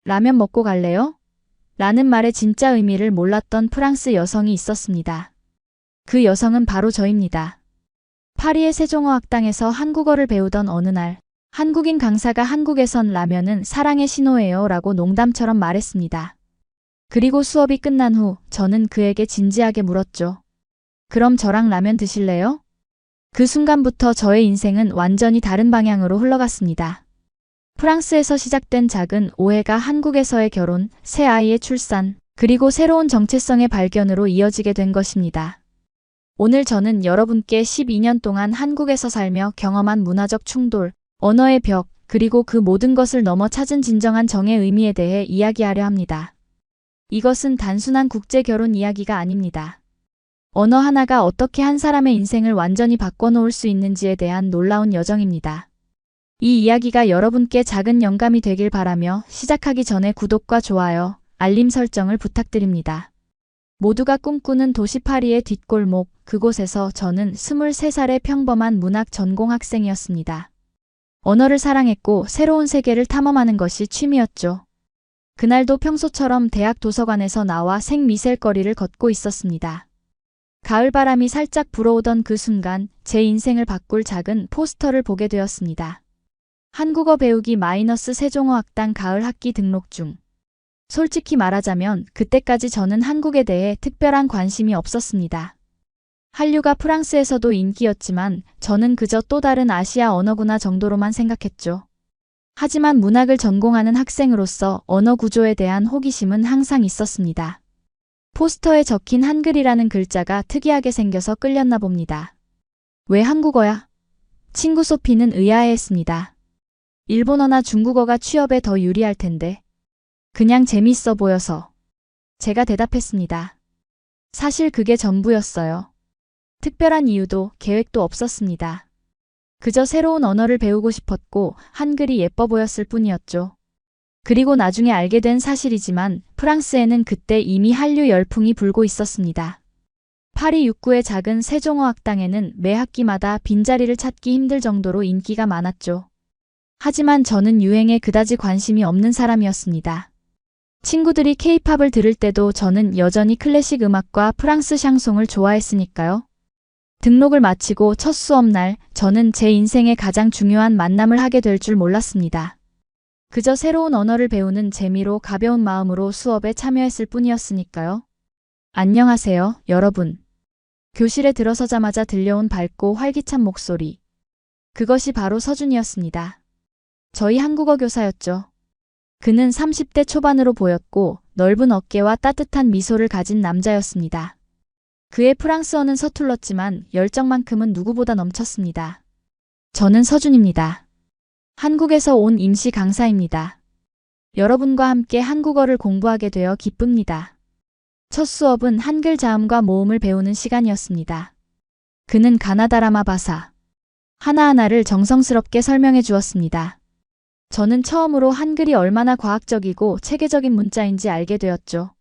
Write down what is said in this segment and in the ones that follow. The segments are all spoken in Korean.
라면 먹고 갈래요? 라는 말의 진짜 의미를 몰랐던 프랑스 여성이 있었습니다. 그 여성은 바로 저입니다. 파리의 세종어학당에서 한국어를 배우던 어느 날, 한국인 강사가 한국에선 라면은 사랑의 신호예요 라고 농담처럼 말했습니다. 그리고 수업이 끝난 후 저는 그에게 진지하게 물었죠. 그럼 저랑 라면 드실래요? 그 순간부터 저의 인생은 완전히 다른 방향으로 흘러갔습니다. 프랑스에서 시작된 작은 오해가 한국에서의 결혼, 새 아이의 출산, 그리고 새로운 정체성의 발견으로 이어지게 된 것입니다. 오늘 저는 여러분께 12년 동안 한국에서 살며 경험한 문화적 충돌, 언어의 벽, 그리고 그 모든 것을 넘어 찾은 진정한 정의 의미에 대해 이야기하려 합니다. 이것은 단순한 국제 결혼 이야기가 아닙니다. 언어 하나가 어떻게 한 사람의 인생을 완전히 바꿔놓을 수 있는지에 대한 놀라운 여정입니다. 이 이야기가 여러분께 작은 영감이 되길 바라며 시작하기 전에 구독과 좋아요, 알림 설정을 부탁드립니다. 모두가 꿈꾸는 도시 파리의 뒷골목, 그곳에서 저는 23살의 평범한 문학 전공 학생이었습니다. 언어를 사랑했고 새로운 세계를 탐험하는 것이 취미였죠. 그날도 평소처럼 대학 도서관에서 나와 생미셀거리를 걷고 있었습니다. 가을바람이 살짝 불어오던 그 순간 제 인생을 바꿀 작은 포스터를 보게 되었습니다. 한국어 배우기 마이너스 세종어학당 가을 학기 등록 중. 솔직히 말하자면 그때까지 저는 한국에 대해 특별한 관심이 없었습니다. 한류가 프랑스에서도 인기였지만 저는 그저 또 다른 아시아 언어구나 정도로만 생각했죠. 하지만 문학을 전공하는 학생으로서 언어 구조에 대한 호기심은 항상 있었습니다. 포스터에 적힌 한글이라는 글자가 특이하게 생겨서 끌렸나 봅니다. 왜 한국어야? 친구 소피는 의아해했습니다. 일본어나 중국어가 취업에 더 유리할 텐데. 그냥 재밌어 보여서. 제가 대답했습니다. 사실 그게 전부였어요. 특별한 이유도 계획도 없었습니다. 그저 새로운 언어를 배우고 싶었고 한글이 예뻐 보였을 뿐이었죠. 그리고 나중에 알게 된 사실이지만 프랑스에는 그때 이미 한류 열풍이 불고 있었습니다. 파리 6구의 작은 세종어학당에는 매 학기마다 빈자리를 찾기 힘들 정도로 인기가 많았죠. 하지만 저는 유행에 그다지 관심이 없는 사람이었습니다. 친구들이 케이팝을 들을 때도 저는 여전히 클래식 음악과 프랑스 샹송을 좋아했으니까요. 등록을 마치고 첫 수업날 저는 제 인생의 가장 중요한 만남을 하게 될 줄 몰랐습니다. 그저 새로운 언어를 배우는 재미로 가벼운 마음으로 수업에 참여했을 뿐이었으니까요. 안녕하세요, 여러분. 교실에 들어서자마자 들려온 밝고 활기찬 목소리. 그것이 바로 서준이었습니다. 저희 한국어 교사였죠. 그는 30대 초반으로 보였고 넓은 어깨와 따뜻한 미소를 가진 남자였습니다. 그의 프랑스어는 서툴렀지만 열정만큼은 누구보다 넘쳤습니다. 저는 서준입니다. 한국에서 온 임시 강사입니다. 여러분과 함께 한국어를 공부하게 되어 기쁩니다. 첫 수업은 한글 자음과 모음을 배우는 시간이었습니다. 그는 가나다라마 바사 하나하나를 정성스럽게 설명해 주었습니다. 저는 처음으로 한글이 얼마나 과학적이고 체계적인 문자인지 알게 되었죠.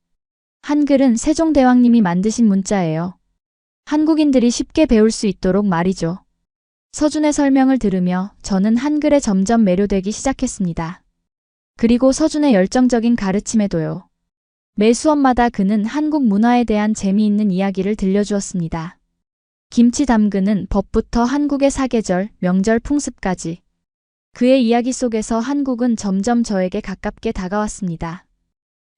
한글은 세종대왕님이 만드신 문자예요. 한국인들이 쉽게 배울 수 있도록 말이죠. 서준의 설명을 들으며 저는 한글에 점점 매료되기 시작했습니다. 그리고 서준의 열정적인 가르침에도요. 매 수업마다 그는 한국 문화에 대한 재미있는 이야기를 들려주었습니다. 김치 담그는 법부터 한국의 사계절, 명절 풍습까지. 그의 이야기 속에서 한국은 점점 저에게 가깝게 다가왔습니다.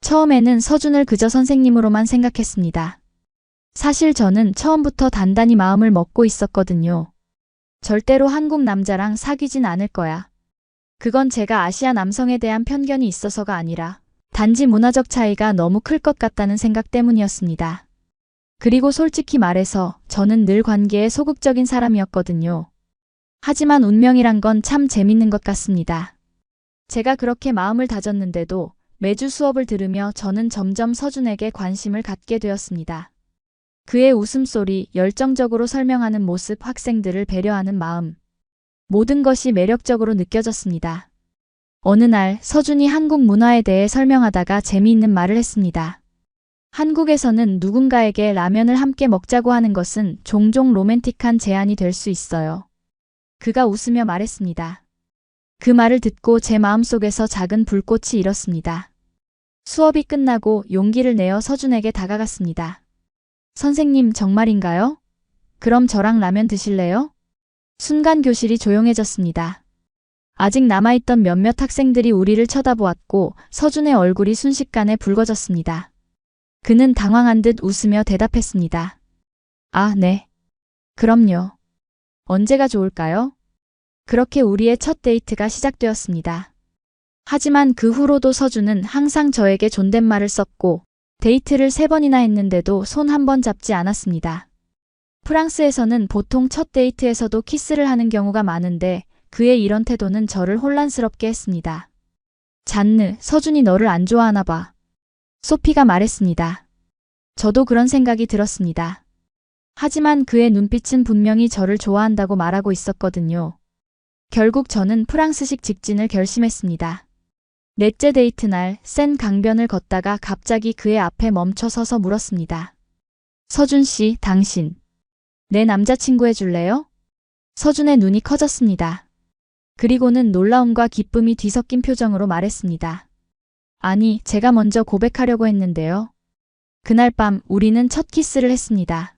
처음에는 서준을 그저 선생님으로만 생각했습니다. 사실 저는 처음부터 단단히 마음을 먹고 있었거든요. 절대로 한국 남자랑 사귀진 않을 거야. 그건 제가 아시아 남성에 대한 편견이 있어서가 아니라 단지 문화적 차이가 너무 클 것 같다는 생각 때문이었습니다. 그리고 솔직히 말해서 저는 늘 관계에 소극적인 사람이었거든요. 하지만 운명이란 건 참 재밌는 것 같습니다. 제가 그렇게 마음을 다졌는데도 매주 수업을 들으며 저는 점점 서준에게 관심을 갖게 되었습니다. 그의 웃음소리, 열정적으로 설명하는 모습, 학생들을 배려하는 마음. 모든 것이 매력적으로 느껴졌습니다. 어느 날 서준이 한국 문화에 대해 설명하다가 재미있는 말을 했습니다. 한국에서는 누군가에게 라면을 함께 먹자고 하는 것은 종종 로맨틱한 제안이 될 수 있어요. 그가 웃으며 말했습니다. 그 말을 듣고 제 마음속에서 작은 불꽃이 일었습니다. 수업이 끝나고 용기를 내어 서준에게 다가갔습니다. 선생님 정말인가요? 그럼 저랑 라면 드실래요? 순간 교실이 조용해졌습니다. 아직 남아있던 몇몇 학생들이 우리를 쳐다보았고 서준의 얼굴이 순식간에 붉어졌습니다. 그는 당황한 듯 웃으며 대답했습니다. 아, 네. 그럼요. 언제가 좋을까요? 그렇게 우리의 첫 데이트가 시작되었습니다. 하지만 그 후로도 서준은 항상 저에게 존댓말을 썼고 데이트를 3번이나 했는데도 손 한 번 잡지 않았습니다. 프랑스에서는 보통 첫 데이트에서도 키스를 하는 경우가 많은데 그의 이런 태도는 저를 혼란스럽게 했습니다. 잔느, 서준이 너를 안 좋아하나 봐. 소피가 말했습니다. 저도 그런 생각이 들었습니다. 하지만 그의 눈빛은 분명히 저를 좋아한다고 말하고 있었거든요. 결국 저는 프랑스식 직진을 결심했습니다. 넷째 데이트 날 센 강변을 걷다가 갑자기 그의 앞에 멈춰 서서 물었습니다. 서준 씨, 당신 내 남자친구 해줄래요? 서준의 눈이 커졌습니다. 그리고는 놀라움과 기쁨이 뒤섞인 표정으로 말했습니다. 아니, 제가 먼저 고백하려고 했는데요. 그날 밤 우리는 첫 키스를 했습니다.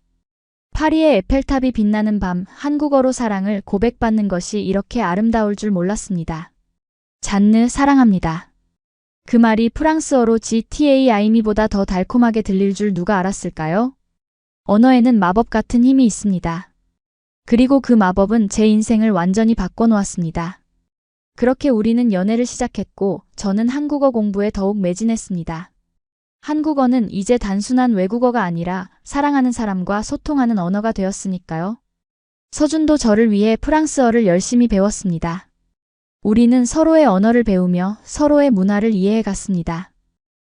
파리의 에펠탑이 빛나는 밤, 한국어로 사랑을 고백받는 것이 이렇게 아름다울 줄 몰랐습니다. 잔느 사랑합니다. 그 말이 프랑스어로 GTAI미보다 더 달콤하게 들릴 줄 누가 알았을까요? 언어에는 마법 같은 힘이 있습니다. 그리고 그 마법은 제 인생을 완전히 바꿔놓았습니다. 그렇게 우리는 연애를 시작했고 저는 한국어 공부에 더욱 매진했습니다. 한국어는 이제 단순한 외국어가 아니라 사랑하는 사람과 소통하는 언어가 되었으니까요. 서준도 저를 위해 프랑스어를 열심히 배웠습니다. 우리는 서로의 언어를 배우며 서로의 문화를 이해해 갔습니다.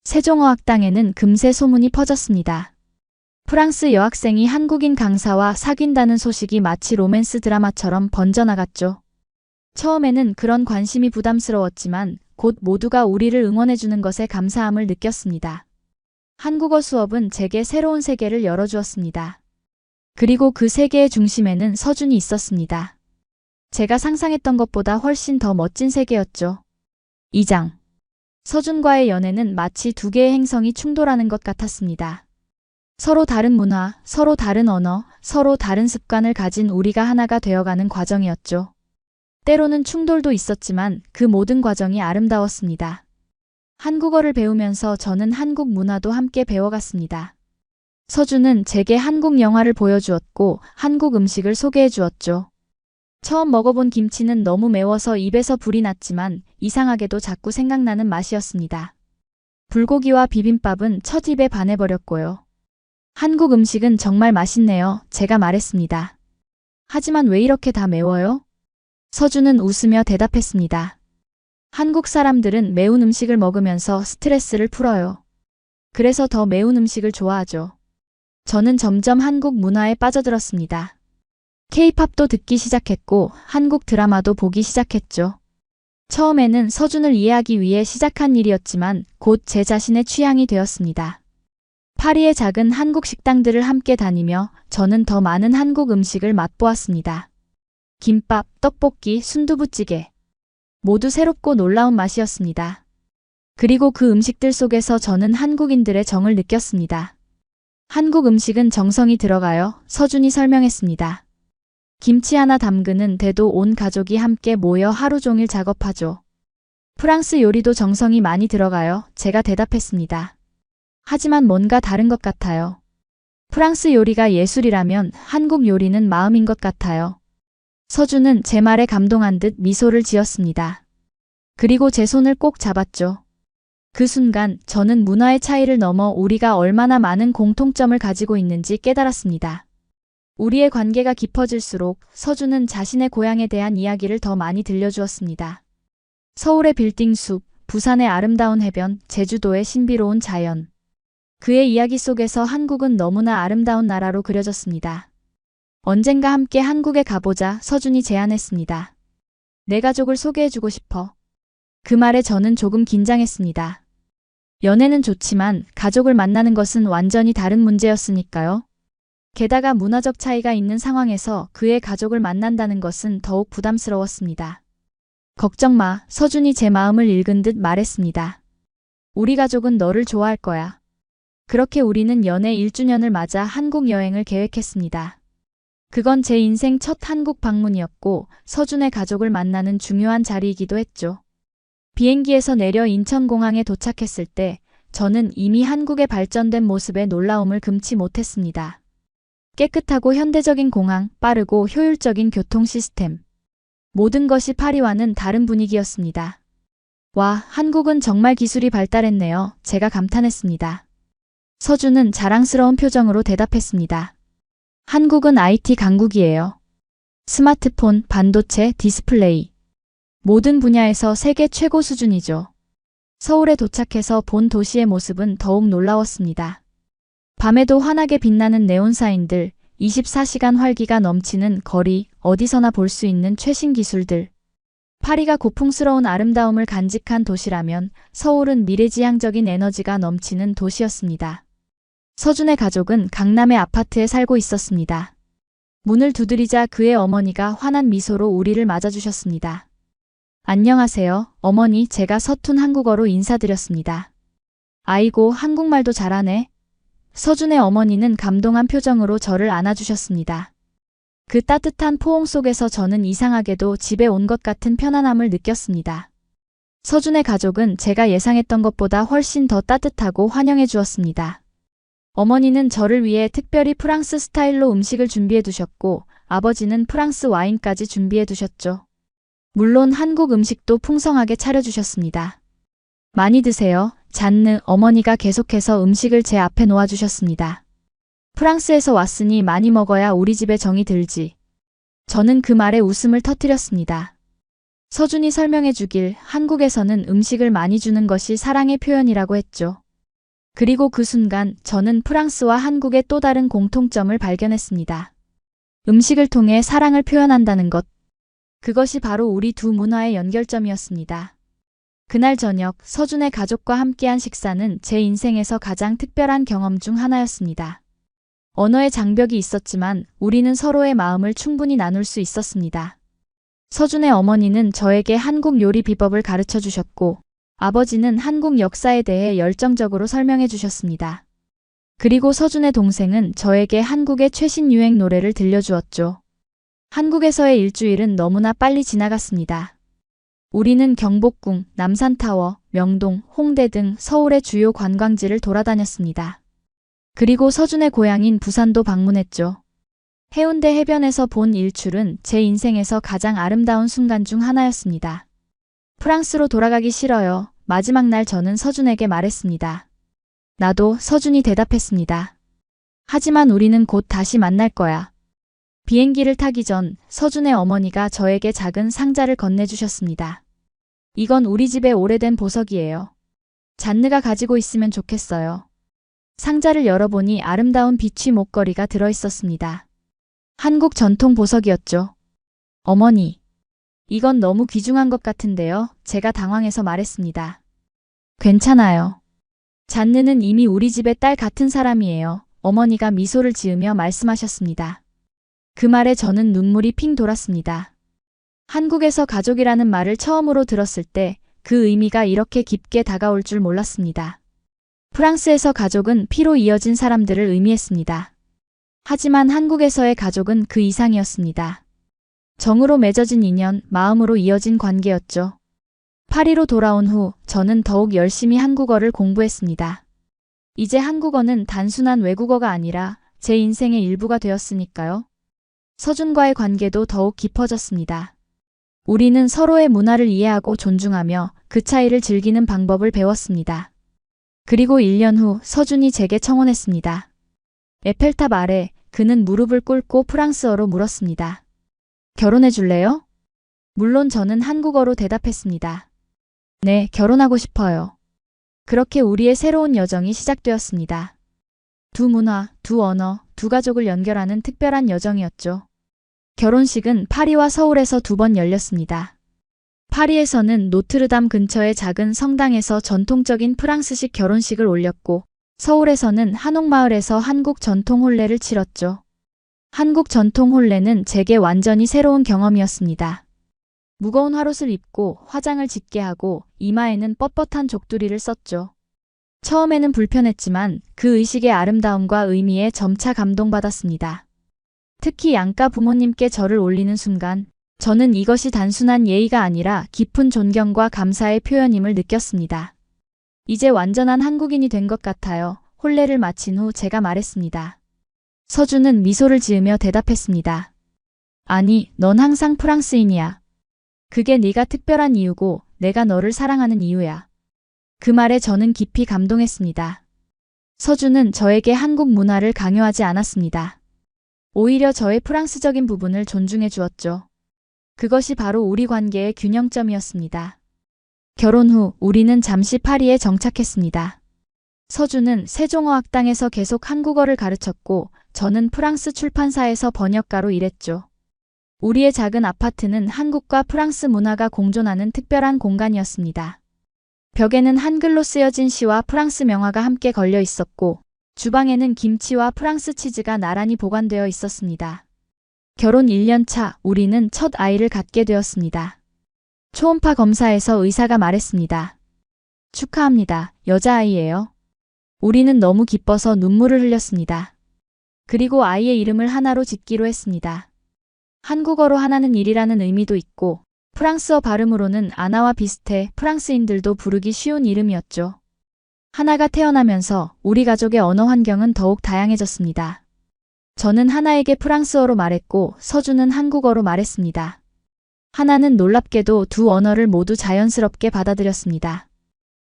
세종어학당에는 금세 소문이 퍼졌습니다. 프랑스 여학생이 한국인 강사와 사귄다는 소식이 마치 로맨스 드라마처럼 번져나갔죠. 처음에는 그런 관심이 부담스러웠지만 곧 모두가 우리를 응원해주는 것에 감사함을 느꼈습니다. 한국어 수업은 제게 새로운 세계를 열어주었습니다. 그리고 그 세계의 중심에는 서준이 있었습니다. 제가 상상했던 것보다 훨씬 더 멋진 세계였죠. 2장. 서준과의 연애는 마치 두 개의 행성이 충돌하는 것 같았습니다. 서로 다른 문화, 서로 다른 언어, 서로 다른 습관을 가진 우리가 하나가 되어가는 과정이었죠. 때로는 충돌도 있었지만 그 모든 과정이 아름다웠습니다. 한국어를 배우면서 저는 한국 문화도 함께 배워갔습니다. 서준은 제게 한국 영화를 보여주었고 한국 음식을 소개해 주었죠. 처음 먹어본 김치는 너무 매워서 입에서 불이 났지만 이상하게도 자꾸 생각나는 맛이었습니다. 불고기와 비빔밥은 첫 입에 반해버렸고요. 한국 음식은 정말 맛있네요. 제가 말했습니다. 하지만 왜 이렇게 다 매워요? 서준은 웃으며 대답했습니다. 한국 사람들은 매운 음식을 먹으면서 스트레스를 풀어요. 그래서 더 매운 음식을 좋아하죠. 저는 점점 한국 문화에 빠져들었습니다. K-팝도 듣기 시작했고 한국 드라마도 보기 시작했죠. 처음에는 서준을 이해하기 위해 시작한 일이었지만 곧 제 자신의 취향이 되었습니다. 파리의 작은 한국 식당들을 함께 다니며 저는 더 많은 한국 음식을 맛보았습니다. 김밥, 떡볶이, 순두부찌개. 모두 새롭고 놀라운 맛이었습니다. 그리고 그 음식들 속에서 저는 한국인들의 정을 느꼈습니다. 한국 음식은 정성이 들어가요. 서준이 설명했습니다. 김치 하나 담그는 데도 온 가족이 함께 모여 하루 종일 작업하죠. 프랑스 요리도 정성이 많이 들어가요. 제가 대답했습니다. 하지만 뭔가 다른 것 같아요. 프랑스 요리가 예술이라면 한국 요리는 마음인 것 같아요. 서준은 제 말에 감동한 듯 미소를 지었습니다. 그리고 제 손을 꼭 잡았죠. 그 순간 저는 문화의 차이를 넘어 우리가 얼마나 많은 공통점을 가지고 있는지 깨달았습니다. 우리의 관계가 깊어질수록 서준은 자신의 고향에 대한 이야기를 더 많이 들려주었습니다. 서울의 빌딩 숲, 부산의 아름다운 해변, 제주도의 신비로운 자연. 그의 이야기 속에서 한국은 너무나 아름다운 나라로 그려졌습니다. 언젠가 함께 한국에 가보자 서준이 제안했습니다. 내 가족을 소개해주고 싶어. 그 말에 저는 조금 긴장했습니다. 연애는 좋지만 가족을 만나는 것은 완전히 다른 문제였으니까요. 게다가 문화적 차이가 있는 상황에서 그의 가족을 만난다는 것은 더욱 부담스러웠습니다. 걱정 마, 서준이 제 마음을 읽은 듯 말했습니다. 우리 가족은 너를 좋아할 거야. 그렇게 우리는 연애 1주년을 맞아 한국 여행을 계획했습니다. 그건 제 인생 첫 한국 방문이었고 서준의 가족을 만나는 중요한 자리이기도 했죠. 비행기에서 내려 인천공항에 도착했을 때 저는 이미 한국의 발전된 모습에 놀라움을 금치 못했습니다. 깨끗하고 현대적인 공항, 빠르고 효율적인 교통 시스템. 모든 것이 파리와는 다른 분위기였습니다. 와, 한국은 정말 기술이 발달했네요. 제가 감탄했습니다. 서준은 자랑스러운 표정으로 대답했습니다. 한국은 IT 강국이에요. 스마트폰, 반도체, 디스플레이. 모든 분야에서 세계 최고 수준이죠. 서울에 도착해서 본 도시의 모습은 더욱 놀라웠습니다. 밤에도 환하게 빛나는 네온사인들, 24시간 활기가 넘치는 거리, 어디서나 볼 수 있는 최신 기술들. 파리가 고풍스러운 아름다움을 간직한 도시라면 서울은 미래지향적인 에너지가 넘치는 도시였습니다. 서준의 가족은 강남의 아파트에 살고 있었습니다. 문을 두드리자 그의 어머니가 환한 미소로 우리를 맞아주셨습니다. 안녕하세요, 어머니. 제가 서툰 한국어로 인사드렸습니다. 아이고, 한국말도 잘하네. 서준의 어머니는 감동한 표정으로 저를 안아주셨습니다. 그 따뜻한 포옹 속에서 저는 이상하게도 집에 온 것 같은 편안함을 느꼈습니다. 서준의 가족은 제가 예상했던 것보다 훨씬 더 따뜻하고 환영해 주었습니다. 어머니는 저를 위해 특별히 프랑스 스타일로 음식을 준비해 두셨고 아버지는 프랑스 와인까지 준비해 두셨죠. 물론 한국 음식도 풍성하게 차려주셨습니다. 많이 드세요. 잔느. 어머니가 계속해서 음식을 제 앞에 놓아주셨습니다. 프랑스에서 왔으니 많이 먹어야 우리 집에 정이 들지. 저는 그 말에 웃음을 터뜨렸습니다. 서준이 설명해 주길 한국에서는 음식을 많이 주는 것이 사랑의 표현이라고 했죠. 그리고 그 순간 저는 프랑스와 한국의 또 다른 공통점을 발견했습니다. 음식을 통해 사랑을 표현한다는 것. 그것이 바로 우리 두 문화의 연결점이었습니다. 그날 저녁 서준의 가족과 함께한 식사는 제 인생에서 가장 특별한 경험 중 하나였습니다. 언어의 장벽이 있었지만 우리는 서로의 마음을 충분히 나눌 수 있었습니다. 서준의 어머니는 저에게 한국 요리 비법을 가르쳐 주셨고 아버지는 한국 역사에 대해 열정적으로 설명해 주셨습니다. 그리고 서준의 동생은 저에게 한국의 최신 유행 노래를 들려주었죠. 한국에서의 일주일은 너무나 빨리 지나갔습니다. 우리는 경복궁, 남산타워, 명동, 홍대 등 서울의 주요 관광지를 돌아다녔습니다. 그리고 서준의 고향인 부산도 방문했죠. 해운대 해변에서 본 일출은 제 인생에서 가장 아름다운 순간 중 하나였습니다. 프랑스로 돌아가기 싫어요. 마지막 날 저는 서준에게 말했습니다. 나도. 서준이 대답했습니다. 하지만 우리는 곧 다시 만날 거야. 비행기를 타기 전 서준의 어머니가 저에게 작은 상자를 건네주셨습니다. 이건 우리 집의 오래된 보석이에요. 잔느가 가지고 있으면 좋겠어요. 상자를 열어보니 아름다운 비취 목걸이가 들어있었습니다. 한국 전통 보석이었죠. 어머니, 이건 너무 귀중한 것 같은데요. 제가 당황해서 말했습니다. 괜찮아요. 잔느는 이미 우리 집의 딸 같은 사람이에요. 어머니가 미소를 지으며 말씀하셨습니다. 그 말에 저는 눈물이 핑 돌았습니다. 한국에서 가족이라는 말을 처음으로 들었을 때 그 의미가 이렇게 깊게 다가올 줄 몰랐습니다. 프랑스에서 가족은 피로 이어진 사람들을 의미했습니다. 하지만 한국에서의 가족은 그 이상이었습니다. 정으로 맺어진 인연, 마음으로 이어진 관계였죠. 파리로 돌아온 후 저는 더욱 열심히 한국어를 공부했습니다. 이제 한국어는 단순한 외국어가 아니라 제 인생의 일부가 되었으니까요. 서준과의 관계도 더욱 깊어졌습니다. 우리는 서로의 문화를 이해하고 존중하며 그 차이를 즐기는 방법을 배웠습니다. 그리고 1년 후 서준이 제게 청혼했습니다. 에펠탑 아래 그는 무릎을 꿇고 프랑스어로 물었습니다. 결혼해 줄래요? 물론 저는 한국어로 대답했습니다. 네, 결혼하고 싶어요. 그렇게 우리의 새로운 여정이 시작되었습니다. 두 문화, 두 언어, 두 가족을 연결하는 특별한 여정이었죠. 결혼식은 파리와 서울에서 2번 열렸습니다. 파리에서는 노트르담 근처의 작은 성당에서 전통적인 프랑스식 결혼식을 올렸고 서울에서는 한옥마을에서 한국 전통 혼례를 치렀죠. 한국 전통 혼례는 제게 완전히 새로운 경험이었습니다. 무거운 화롯을 입고 화장을 짙게 하고 이마에는 뻣뻣한 족두리를 썼죠. 처음에는 불편했지만 그 의식의 아름다움과 의미에 점차 감동받았습니다. 특히 양가 부모님께 절을 올리는 순간 저는 이것이 단순한 예의가 아니라 깊은 존경과 감사의 표현임을 느꼈습니다. 이제 완전한 한국인이 된 것 같아요. 혼례를 마친 후 제가 말했습니다. 서준은 미소를 지으며 대답했습니다. 아니, 넌 항상 프랑스인이야. 그게 네가 특별한 이유고 내가 너를 사랑하는 이유야. 그 말에 저는 깊이 감동했습니다. 서준은 저에게 한국 문화를 강요하지 않았습니다. 오히려 저의 프랑스적인 부분을 존중해 주었죠. 그것이 바로 우리 관계의 균형점이었습니다. 결혼 후 우리는 잠시 파리에 정착했습니다. 서준은 세종어학당에서 계속 한국어를 가르쳤고 저는 프랑스 출판사에서 번역가로 일했죠. 우리의 작은 아파트는 한국과 프랑스 문화가 공존하는 특별한 공간이었습니다. 벽에는 한글로 쓰여진 시와 프랑스 명화가 함께 걸려 있었고 주방에는 김치와 프랑스 치즈가 나란히 보관되어 있었습니다. 결혼 1년 차 우리는 첫 아이를 갖게 되었습니다. 초음파 검사에서 의사가 말했습니다. 축하합니다. 여자아이예요. 우리는 너무 기뻐서 눈물을 흘렸습니다. 그리고 아이의 이름을 하나로 짓기로 했습니다. 한국어로 하나는 일이라는 의미도 있고 프랑스어 발음으로는 아나와 비슷해 프랑스인들도 부르기 쉬운 이름이었죠. 하나가 태어나면서 우리 가족의 언어 환경은 더욱 다양해졌습니다. 저는 하나에게 프랑스어로 말했고 서준은 한국어로 말했습니다. 하나는 놀랍게도 두 언어를 모두 자연스럽게 받아들였습니다.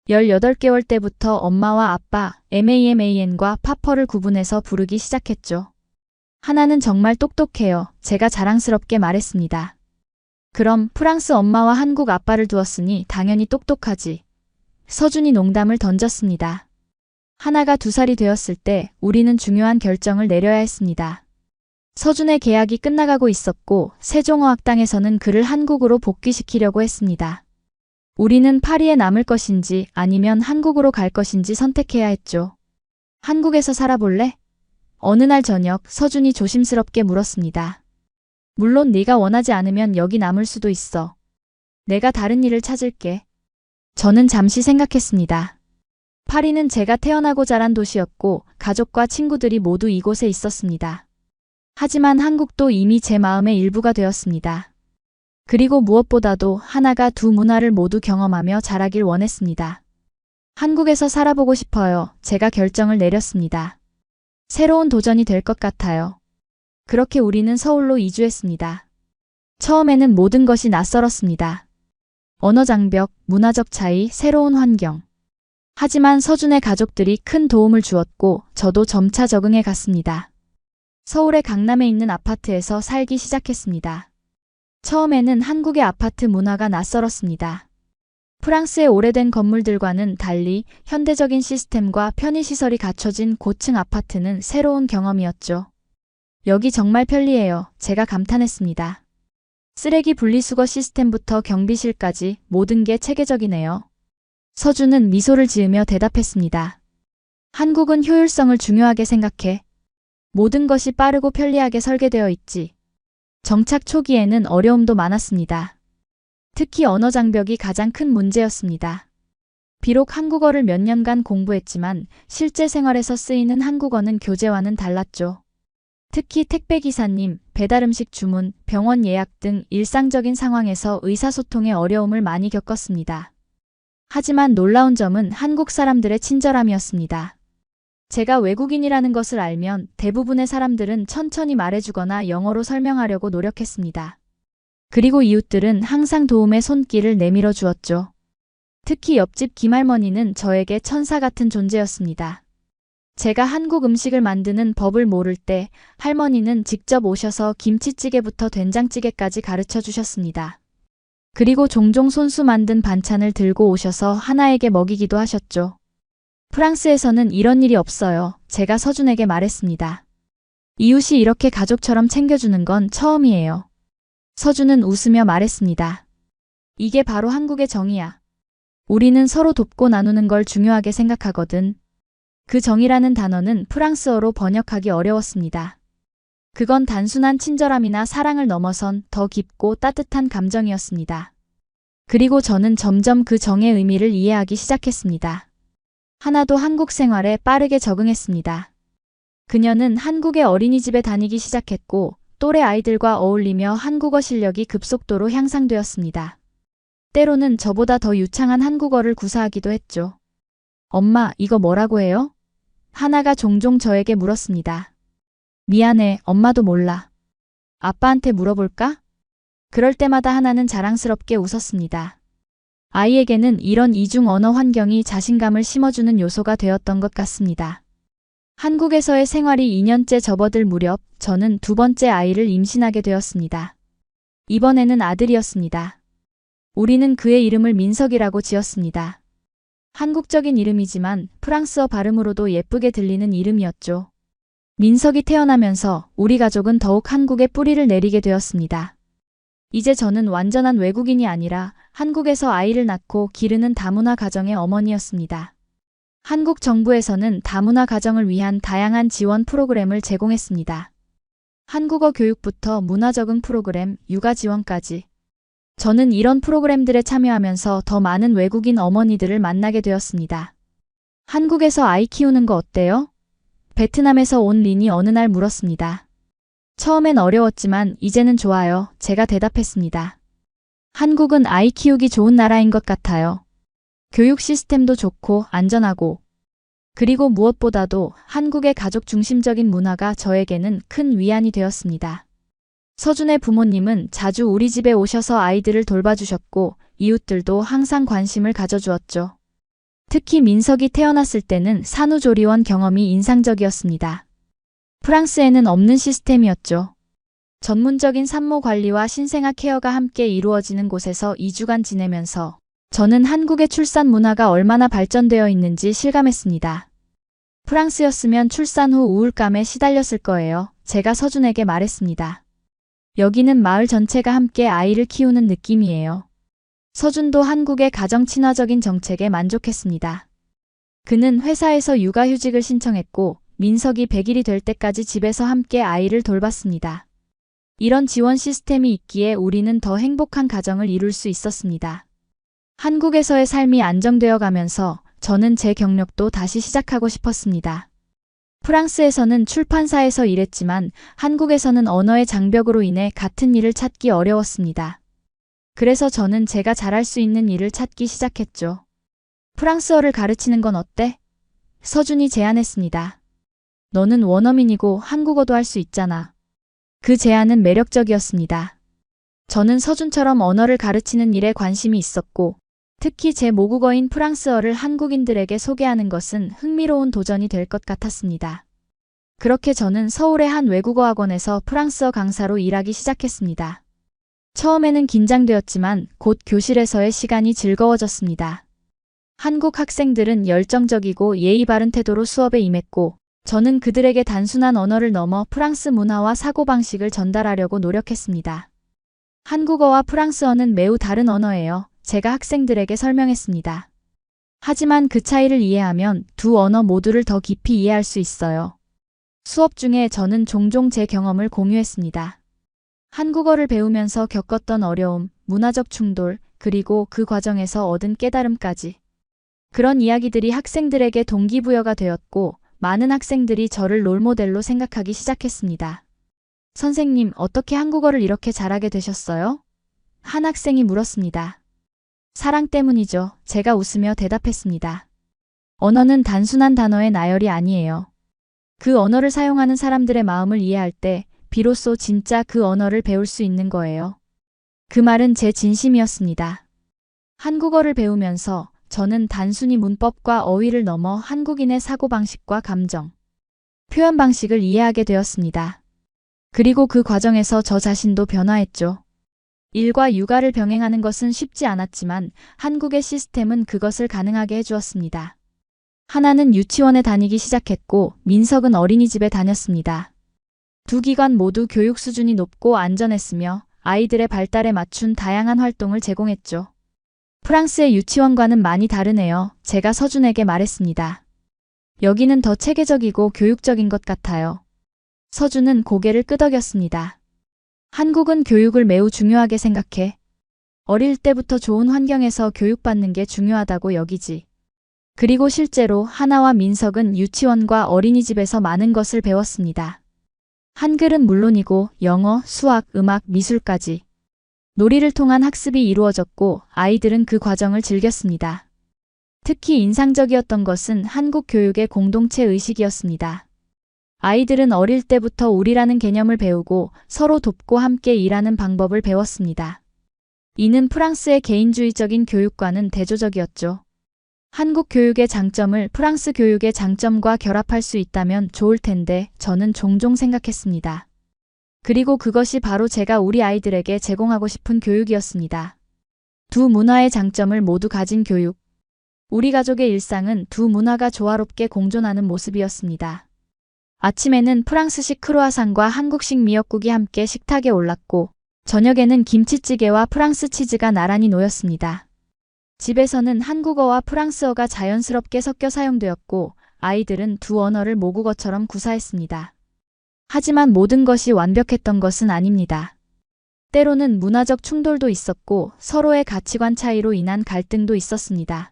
18개월 때부터 엄마와 아빠, MAMAN과 파퍼를 구분해서 부르기 시작했죠. 하나는 정말 똑똑해요. 제가 자랑스럽게 말했습니다. 그럼 프랑스 엄마와 한국 아빠를 두었으니 당연히 똑똑하지. 서준이 농담을 던졌습니다. 하나가 2살이 되었을 때 우리는 중요한 결정을 내려야 했습니다. 서준의 계약이 끝나가고 있었고 세종어학당에서는 그를 한국으로 복귀시키려고 했습니다. 우리는 파리에 남을 것인지 아니면 한국으로 갈 것인지 선택해야 했죠. 한국에서 살아볼래? 어느 날 저녁 서준이 조심스럽게 물었습니다. 물론 네가 원하지 않으면 여기 남을 수도 있어. 내가 다른 일을 찾을게. 저는 잠시 생각했습니다. 파리는 제가 태어나고 자란 도시였고 가족과 친구들이 모두 이곳에 있었습니다. 하지만 한국도 이미 제 마음의 일부가 되었습니다. 그리고 무엇보다도 하나가 두 문화를 모두 경험하며 자라길 원했습니다. 한국에서 살아보고 싶어요. 제가 결정을 내렸습니다. 새로운 도전이 될 것 같아요. 그렇게 우리는 서울로 이주했습니다. 처음에는 모든 것이 낯설었습니다. 언어 장벽, 문화적 차이, 새로운 환경. 하지만 서준의 가족들이 큰 도움을 주었고 저도 점차 적응해 갔습니다. 서울의 강남에 있는 아파트에서 살기 시작했습니다. 처음에는 한국의 아파트 문화가 낯설었습니다. 프랑스의 오래된 건물들과는 달리 현대적인 시스템과 편의시설이 갖춰진 고층 아파트는 새로운 경험이었죠. 여기 정말 편리해요. 제가 감탄했습니다. 쓰레기 분리수거 시스템부터 경비실까지 모든 게 체계적이네요. 서준은 미소를 지으며 대답했습니다. 한국은 효율성을 중요하게 생각해. 모든 것이 빠르고 편리하게 설계되어 있지. 정착 초기에는 어려움도 많았습니다. 특히 언어 장벽이 가장 큰 문제였습니다. 비록 한국어를 몇 년간 공부했지만 실제 생활에서 쓰이는 한국어는 교재와는 달랐죠. 특히 택배기사님, 배달음식 주문, 병원 예약 등 일상적인 상황에서 의사소통에 어려움을 많이 겪었습니다. 하지만 놀라운 점은 한국 사람들의 친절함이었습니다. 제가 외국인이라는 것을 알면 대부분의 사람들은 천천히 말해주거나 영어로 설명하려고 노력했습니다. 그리고 이웃들은 항상 도움의 손길을 내밀어 주었죠. 특히 옆집 김할머니는 저에게 천사 같은 존재였습니다. 제가 한국 음식을 만드는 법을 모를 때 할머니는 직접 오셔서 김치찌개부터 된장찌개까지 가르쳐 주셨습니다. 그리고 종종 손수 만든 반찬을 들고 오셔서 하나에게 먹이기도 하셨죠. 프랑스에서는 이런 일이 없어요. 제가 서준에게 말했습니다. 이웃이 이렇게 가족처럼 챙겨주는 건 처음이에요. 서준은 웃으며 말했습니다. 이게 바로 한국의 정이야. 우리는 서로 돕고 나누는 걸 중요하게 생각하거든. 그 정이라는 단어는 프랑스어로 번역하기 어려웠습니다. 그건 단순한 친절함이나 사랑을 넘어선 더 깊고 따뜻한 감정이었습니다. 그리고 저는 점점 그 정의 의미를 이해하기 시작했습니다. 하나도 한국 생활에 빠르게 적응했습니다. 그녀는 한국의 어린이집에 다니기 시작했고 또래 아이들과 어울리며 한국어 실력이 급속도로 향상되었습니다. 때로는 저보다 더 유창한 한국어를 구사하기도 했죠. 엄마, 이거 뭐라고 해요? 하나가 종종 저에게 물었습니다. 미안해, 엄마도 몰라. 아빠한테 물어볼까? 그럴 때마다 하나는 자랑스럽게 웃었습니다. 아이에게는 이런 이중 언어 환경이 자신감을 심어주는 요소가 되었던 것 같습니다. 한국에서의 생활이 2년째 접어들 무렵 저는 두 번째 아이를 임신하게 되었습니다. 이번에는 아들이었습니다. 우리는 그의 이름을 민석이라고 지었습니다. 한국적인 이름이지만 프랑스어 발음으로도 예쁘게 들리는 이름이었죠. 민석이 태어나면서 우리 가족은 더욱 한국에 뿌리를 내리게 되었습니다. 이제 저는 완전한 외국인이 아니라 한국에서 아이를 낳고 기르는 다문화 가정의 어머니였습니다. 한국 정부에서는 다문화 가정을 위한 다양한 지원 프로그램을 제공했습니다. 한국어 교육부터 문화 적응 프로그램, 육아 지원까지. 저는 이런 프로그램들에 참여하면서 더 많은 외국인 어머니들을 만나게 되었습니다. 한국에서 아이 키우는 거 어때요? 베트남에서 온 린이 어느 날 물었습니다. 처음엔 어려웠지만 이제는 좋아요. 제가 대답했습니다. 한국은 아이 키우기 좋은 나라인 것 같아요. 교육 시스템도 좋고 안전하고. 그리고 무엇보다도 한국의 가족 중심적인 문화가 저에게는 큰 위안이 되었습니다. 서준의 부모님은 자주 우리 집에 오셔서 아이들을 돌봐주셨고 이웃들도 항상 관심을 가져주었죠. 특히 민석이 태어났을 때는 산후조리원 경험이 인상적이었습니다. 프랑스에는 없는 시스템이었죠. 전문적인 산모 관리와 신생아 케어가 함께 이루어지는 곳에서 2주간 지내면서 저는 한국의 출산 문화가 얼마나 발전되어 있는지 실감했습니다. 프랑스였으면 출산 후 우울감에 시달렸을 거예요. 제가 서준에게 말했습니다. 여기는 마을 전체가 함께 아이를 키우는 느낌이에요. 서준도 한국의 가정 친화적인 정책에 만족했습니다. 그는 회사에서 육아휴직을 신청했고 민석이 100일이 될 때까지 집에서 함께 아이를 돌봤습니다. 이런 지원 시스템이 있기에 우리는 더 행복한 가정을 이룰 수 있었습니다. 한국에서의 삶이 안정되어 가면서 저는 제 경력도 다시 시작하고 싶었습니다. 프랑스에서는 출판사에서 일했지만 한국에서는 언어의 장벽으로 인해 같은 일을 찾기 어려웠습니다. 그래서 저는 제가 잘할 수 있는 일을 찾기 시작했죠. 프랑스어를 가르치는 건 어때? 서준이 제안했습니다. 너는 원어민이고 한국어도 할 수 있잖아. 그 제안은 매력적이었습니다. 저는 서준처럼 언어를 가르치는 일에 관심이 있었고 특히 제 모국어인 프랑스어를 한국인들에게 소개하는 것은 흥미로운 도전이 될 것 같았습니다. 그렇게 저는 서울의 한 외국어 학원에서 프랑스어 강사로 일하기 시작했습니다. 처음에는 긴장되었지만 곧 교실에서의 시간이 즐거워졌습니다. 한국 학생들은 열정적이고 예의 바른 태도로 수업에 임했고 저는 그들에게 단순한 언어를 넘어 프랑스 문화와 사고방식을 전달하려고 노력했습니다. 한국어와 프랑스어는 매우 다른 언어예요. 제가 학생들에게 설명했습니다. 하지만 그 차이를 이해하면 두 언어 모두를 더 깊이 이해할 수 있어요. 수업 중에 저는 종종 제 경험을 공유했습니다. 한국어를 배우면서 겪었던 어려움, 문화적 충돌, 그리고 그 과정에서 얻은 깨달음까지. 그런 이야기들이 학생들에게 동기부여가 되었고 많은 학생들이 저를 롤모델로 생각하기 시작했습니다. 선생님, 어떻게 한국어를 이렇게 잘하게 되셨어요? 한 학생이 물었습니다. 사랑 때문이죠. 제가 웃으며 대답했습니다. 언어는 단순한 단어의 나열이 아니에요. 그 언어를 사용하는 사람들의 마음을 이해할 때 비로소 진짜 그 언어를 배울 수 있는 거예요. 그 말은 제 진심이었습니다. 한국어를 배우면서 저는 단순히 문법과 어휘를 넘어 한국인의 사고방식과 감정, 표현 방식을 이해하게 되었습니다. 그리고 그 과정에서 저 자신도 변화했죠. 일과 육아를 병행하는 것은 쉽지 않았지만 한국의 시스템은 그것을 가능하게 해주었습니다. 하나는 유치원에 다니기 시작했고 민석은 어린이집에 다녔습니다. 두 기관 모두 교육 수준이 높고 안전했으며 아이들의 발달에 맞춘 다양한 활동을 제공했죠. 프랑스의 유치원과는 많이 다르네요. 제가 서준에게 말했습니다. 여기는 더 체계적이고 교육적인 것 같아요. 서준은 고개를 끄덕였습니다. 한국은 교육을 매우 중요하게 생각해. 어릴 때부터 좋은 환경에서 교육받는 게 중요하다고 여기지. 그리고 실제로 하나와 민석은 유치원과 어린이집에서 많은 것을 배웠습니다. 한글은 물론이고 영어, 수학, 음악, 미술까지. 놀이를 통한 학습이 이루어졌고 아이들은 그 과정을 즐겼습니다. 특히 인상적이었던 것은 한국 교육의 공동체 의식이었습니다. 아이들은 어릴 때부터 우리라는 개념을 배우고 서로 돕고 함께 일하는 방법을 배웠습니다. 이는 프랑스의 개인주의적인 교육과는 대조적이었죠. 한국 교육의 장점을 프랑스 교육의 장점과 결합할 수 있다면 좋을 텐데 저는 종종 생각했습니다. 그리고 그것이 바로 제가 우리 아이들에게 제공하고 싶은 교육이었습니다. 두 문화의 장점을 모두 가진 교육. 우리 가족의 일상은 두 문화가 조화롭게 공존하는 모습이었습니다. 아침에는 프랑스식 크루아상과 한국식 미역국이 함께 식탁에 올랐고 저녁에는 김치찌개와 프랑스 치즈가 나란히 놓였습니다. 집에서는 한국어와 프랑스어가 자연스럽게 섞여 사용되었고 아이들은 두 언어를 모국어처럼 구사했습니다. 하지만 모든 것이 완벽했던 것은 아닙니다. 때로는 문화적 충돌도 있었고 서로의 가치관 차이로 인한 갈등도 있었습니다.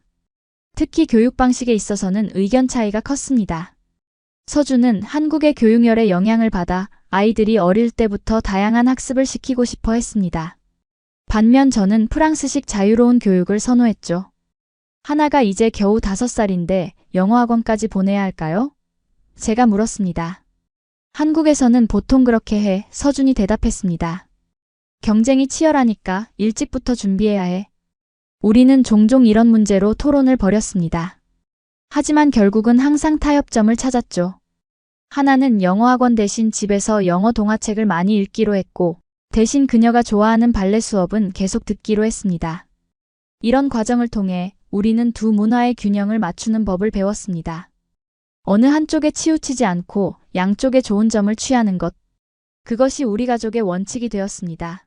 특히 교육 방식에 있어서는 의견 차이가 컸습니다. 서준은 한국의 교육열의 영향을 받아 아이들이 어릴 때부터 다양한 학습을 시키고 싶어 했습니다. 반면 저는 프랑스식 자유로운 교육을 선호했죠. 하나가 이제 겨우 5살인데 영어학원까지 보내야 할까요? 제가 물었습니다. 한국에서는 보통 그렇게 해, 서준이 대답했습니다. 경쟁이 치열하니까 일찍부터 준비해야 해. 우리는 종종 이런 문제로 토론을 벌였습니다. 하지만 결국은 항상 타협점을 찾았죠. 하나는 영어학원 대신 집에서 영어 동화책을 많이 읽기로 했고 대신 그녀가 좋아하는 발레 수업은 계속 듣기로 했습니다. 이런 과정을 통해 우리는 두 문화의 균형을 맞추는 법을 배웠습니다. 어느 한쪽에 치우치지 않고 양쪽의 좋은 점을 취하는 것. 그것이 우리 가족의 원칙이 되었습니다.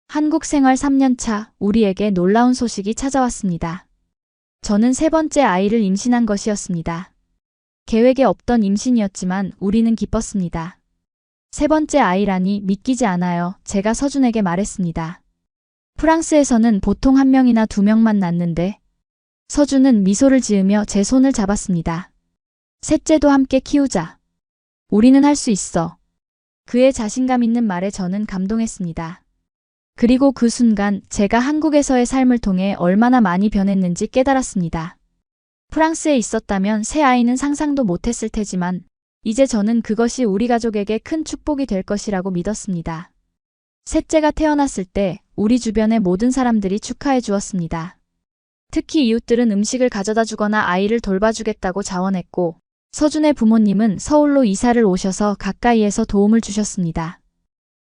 한국 생활 3년 차 우리에게 놀라운 소식이 찾아왔습니다. 저는 3번째 아이를 임신한 것이었습니다. 계획에 없던 임신이었지만 우리는 기뻤습니다. 3번째 아이라니 믿기지 않아요. 제가 서준에게 말했습니다. 프랑스에서는 보통 1명이나 2명만 낳는데 서준은 미소를 지으며 제 손을 잡았습니다. 셋째도 함께 키우자. 우리는 할 수 있어. 그의 자신감 있는 말에 저는 감동했습니다. 그리고 그 순간 제가 한국에서의 삶을 통해 얼마나 많이 변했는지 깨달았습니다. 프랑스에 있었다면 새 아이는 상상도 못했을 테지만 이제 저는 그것이 우리 가족에게 큰 축복이 될 것이라고 믿었습니다. 셋째가 태어났을 때 우리 주변의 모든 사람들이 축하해 주었습니다. 특히 이웃들은 음식을 가져다 주거나 아이를 돌봐주겠다고 자원했고 서준의 부모님은 서울로 이사를 오셔서 가까이에서 도움을 주셨습니다.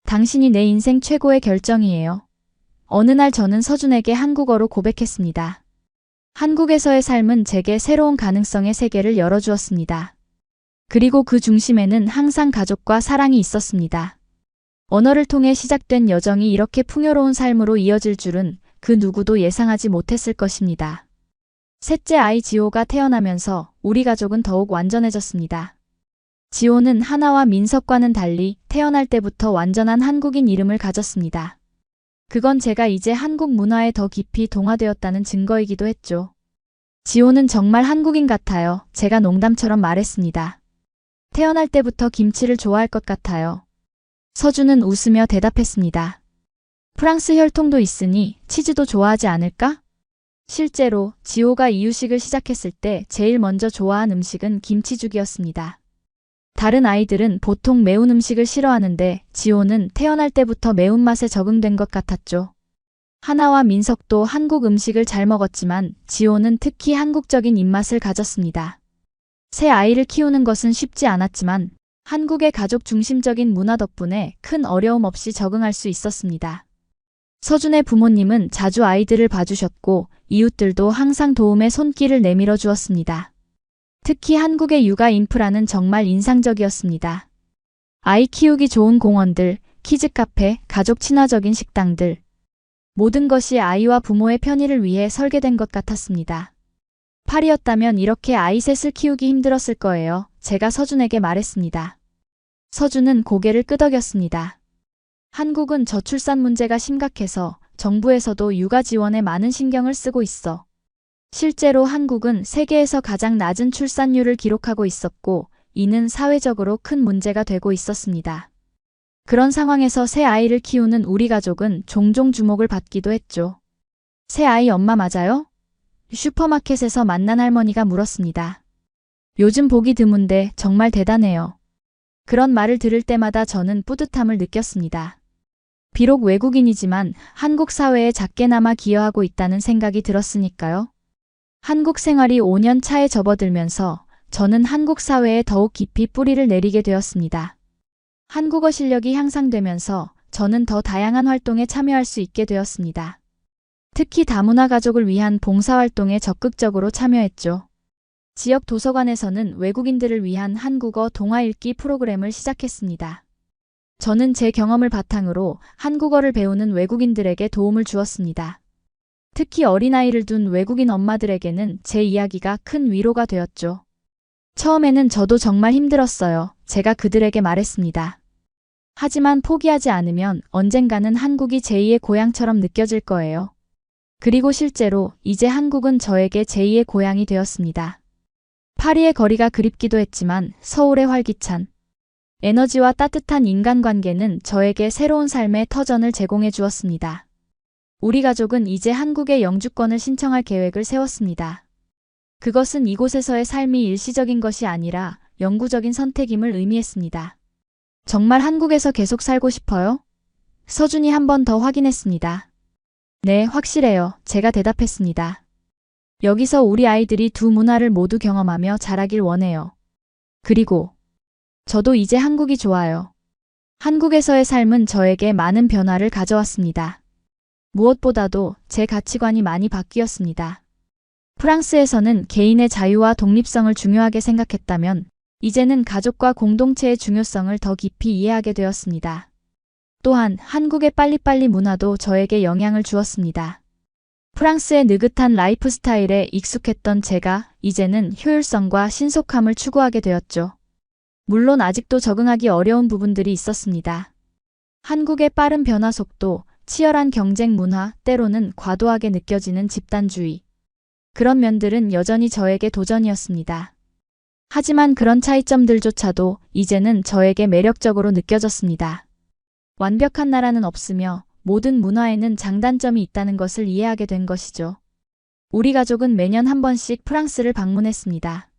당신이 내 인생 최고의 결정이에요. 어느 날 저는 서준에게 한국어로 고백했습니다. 한국에서의 삶은 제게 새로운 가능성의 세계를 열어주었습니다. 그리고 그 중심에는 항상 가족과 사랑이 있었습니다. 언어를 통해 시작된 여정이 이렇게 풍요로운 삶으로 이어질 줄은 그 누구도 예상하지 못했을 것입니다. 셋째 아이 지호가 태어나면서 우리 가족은 더욱 완전해졌습니다. 지호는 하나와 민석과는 달리 태어날 때부터 완전한 한국인 이름을 가졌습니다. 그건 제가 이제 한국 문화에 더 깊이 동화되었다는 증거이기도 했죠. 지호는 정말 한국인 같아요. 제가 농담처럼 말했습니다. 태어날 때부터 김치를 좋아할 것 같아요. 서준은 웃으며 대답했습니다. 프랑스 혈통도 있으니 치즈도 좋아하지 않을까? 실제로 지호가 이유식을 시작했을 때 제일 먼저 좋아한 음식은 김치죽이었습니다. 다른 아이들은 보통 매운 음식을 싫어하는데 지호는 태어날 때부터 매운맛에 적응된 것 같았죠. 하나와 민석도 한국 음식을 잘 먹었지만 지호는 특히 한국적인 입맛을 가졌습니다. 새 아이를 키우는 것은 쉽지 않았지만 한국의 가족 중심적인 문화 덕분에 큰 어려움 없이 적응할 수 있었습니다. 서준의 부모님은 자주 아이들을 봐주셨고 이웃들도 항상 도움의 손길을 내밀어 주었습니다. 특히 한국의 육아 인프라는 정말 인상적이었습니다. 아이 키우기 좋은 공원들, 키즈 카페, 가족 친화적인 식당들. 모든 것이 아이와 부모의 편의를 위해 설계된 것 같았습니다. 파리였다면 이렇게 아이 셋을 키우기 힘들었을 거예요. 제가 서준에게 말했습니다. 서준은 고개를 끄덕였습니다. 한국은 저출산 문제가 심각해서 정부에서도 육아 지원에 많은 신경을 쓰고 있어. 실제로 한국은 세계에서 가장 낮은 출산율을 기록하고 있었고, 이는 사회적으로 큰 문제가 되고 있었습니다. 그런 상황에서 새 아이를 키우는 우리 가족은 종종 주목을 받기도 했죠. 새 아이 엄마 맞아요? 슈퍼마켓에서 만난 할머니가 물었습니다. 요즘 보기 드문데 정말 대단해요. 그런 말을 들을 때마다 저는 뿌듯함을 느꼈습니다. 비록 외국인이지만 한국 사회에 작게나마 기여하고 있다는 생각이 들었으니까요. 한국 생활이 5년 차에 접어들면서 저는 한국 사회에 더욱 깊이 뿌리를 내리게 되었습니다. 한국어 실력이 향상되면서 저는 더 다양한 활동에 참여할 수 있게 되었습니다. 특히 다문화 가족을 위한 봉사활동에 적극적으로 참여했죠. 지역 도서관에서는 외국인들을 위한 한국어 동화 읽기 프로그램을 시작했습니다. 저는 제 경험을 바탕으로 한국어를 배우는 외국인들에게 도움을 주었습니다. 특히 어린아이를 둔 외국인 엄마들에게는 제 이야기가 큰 위로가 되었죠. 처음에는 저도 정말 힘들었어요. 제가 그들에게 말했습니다. 하지만 포기하지 않으면 언젠가는 한국이 제2의 고향처럼 느껴질 거예요. 그리고 실제로 이제 한국은 저에게 제2의 고향이 되었습니다. 파리의 거리가 그립기도 했지만 서울의 활기찬 에너지와 따뜻한 인간관계는 저에게 새로운 삶의 터전을 제공해 주었습니다. 우리 가족은 이제 한국의 영주권을 신청할 계획을 세웠습니다. 그것은 이곳에서의 삶이 일시적인 것이 아니라 영구적인 선택임을 의미했습니다. 정말 한국에서 계속 살고 싶어요? 서준이 한 번 더 확인했습니다. 네, 확실해요. 제가 대답했습니다. 여기서 우리 아이들이 두 문화를 모두 경험하며 자라길 원해요. 그리고 저도 이제 한국이 좋아요. 한국에서의 삶은 저에게 많은 변화를 가져왔습니다. 무엇보다도 제 가치관이 많이 바뀌었습니다. 프랑스에서는 개인의 자유와 독립성을 중요하게 생각했다면 이제는 가족과 공동체의 중요성을 더 깊이 이해하게 되었습니다. 또한 한국의 빨리빨리 문화도 저에게 영향을 주었습니다. 프랑스의 느긋한 라이프 스타일에 익숙했던 제가 이제는 효율성과 신속함을 추구하게 되었죠. 물론 아직도 적응하기 어려운 부분들이 있었습니다. 한국의 빠른 변화 속도, 치열한 경쟁 문화, 때로는 과도하게 느껴지는 집단주의. 그런 면들은 여전히 저에게 도전이었습니다. 하지만 그런 차이점들조차도 이제는 저에게 매력적으로 느껴졌습니다. 완벽한 나라는 없으며 모든 문화에는 장단점이 있다는 것을 이해하게 된 것이죠. 우리 가족은 매년 한 번씩 프랑스를 방문했습니다.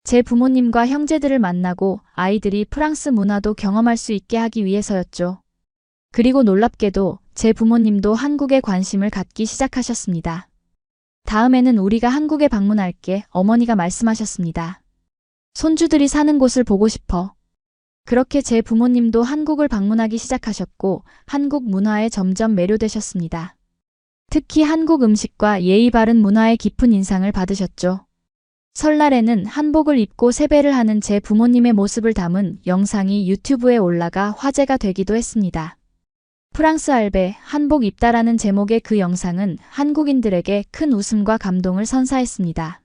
제 부모님과 형제들을 만나고 아이들이 프랑스 문화도 경험할 수 있게 하기 위해서였죠. 그리고 놀랍게도 제 부모님도 한국에 관심을 갖기 시작하셨습니다. 다음에는 우리가 한국에 방문할게, 어머니가 말씀하셨습니다. 손주들이 사는 곳을 보고 싶어. 그렇게 제 부모님도 한국을 방문하기 시작하셨고 한국 문화에 점점 매료되셨습니다. 특히 한국 음식과 예의 바른 문화에 깊은 인상을 받으셨죠. 설날에는 한복을 입고 세배를 하는 제 부모님의 모습을 담은 영상이 유튜브에 올라가 화제가 되기도 했습니다. 프랑스 할배 한복 입다라는 제목의 그 영상은 한국인들에게 큰 웃음과 감동을 선사했습니다.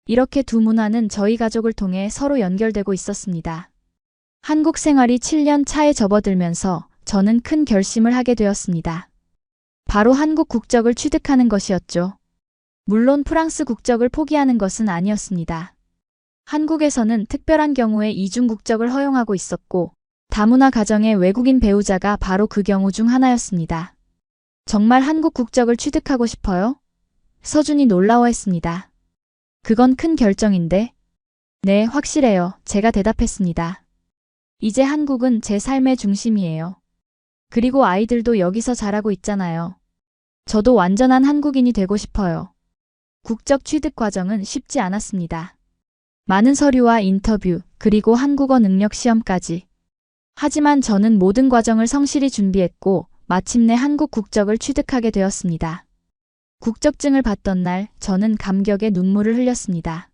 이렇게 두 문화는 저희 가족을 통해 서로 연결되고 있었습니다. 한국 생활이 7년 차에 접어들면서 저는 큰 결심을 하게 되었습니다. 바로 한국 국적을 취득하는 것이었죠. 물론 프랑스 국적을 포기하는 것은 아니었습니다. 한국에서는 특별한 경우에 이중 국적을 허용하고 있었고 다문화 가정의 외국인 배우자가 바로 그 경우 중 하나였습니다. 정말 한국 국적을 취득하고 싶어요? 서준이 놀라워했습니다. 그건 큰 결정인데. 네, 확실해요. 제가 대답했습니다. 이제 한국은 제 삶의 중심이에요. 그리고 아이들도 여기서 자라고 있잖아요. 저도 완전한 한국인이 되고 싶어요. 국적 취득 과정은 쉽지 않았습니다. 많은 서류와 인터뷰, 그리고 한국어 능력 시험까지. 하지만 저는 모든 과정을 성실히 준비했고 마침내 한국 국적을 취득하게 되었습니다. 국적증을 받던 날 저는 감격의 눈물을 흘렸습니다.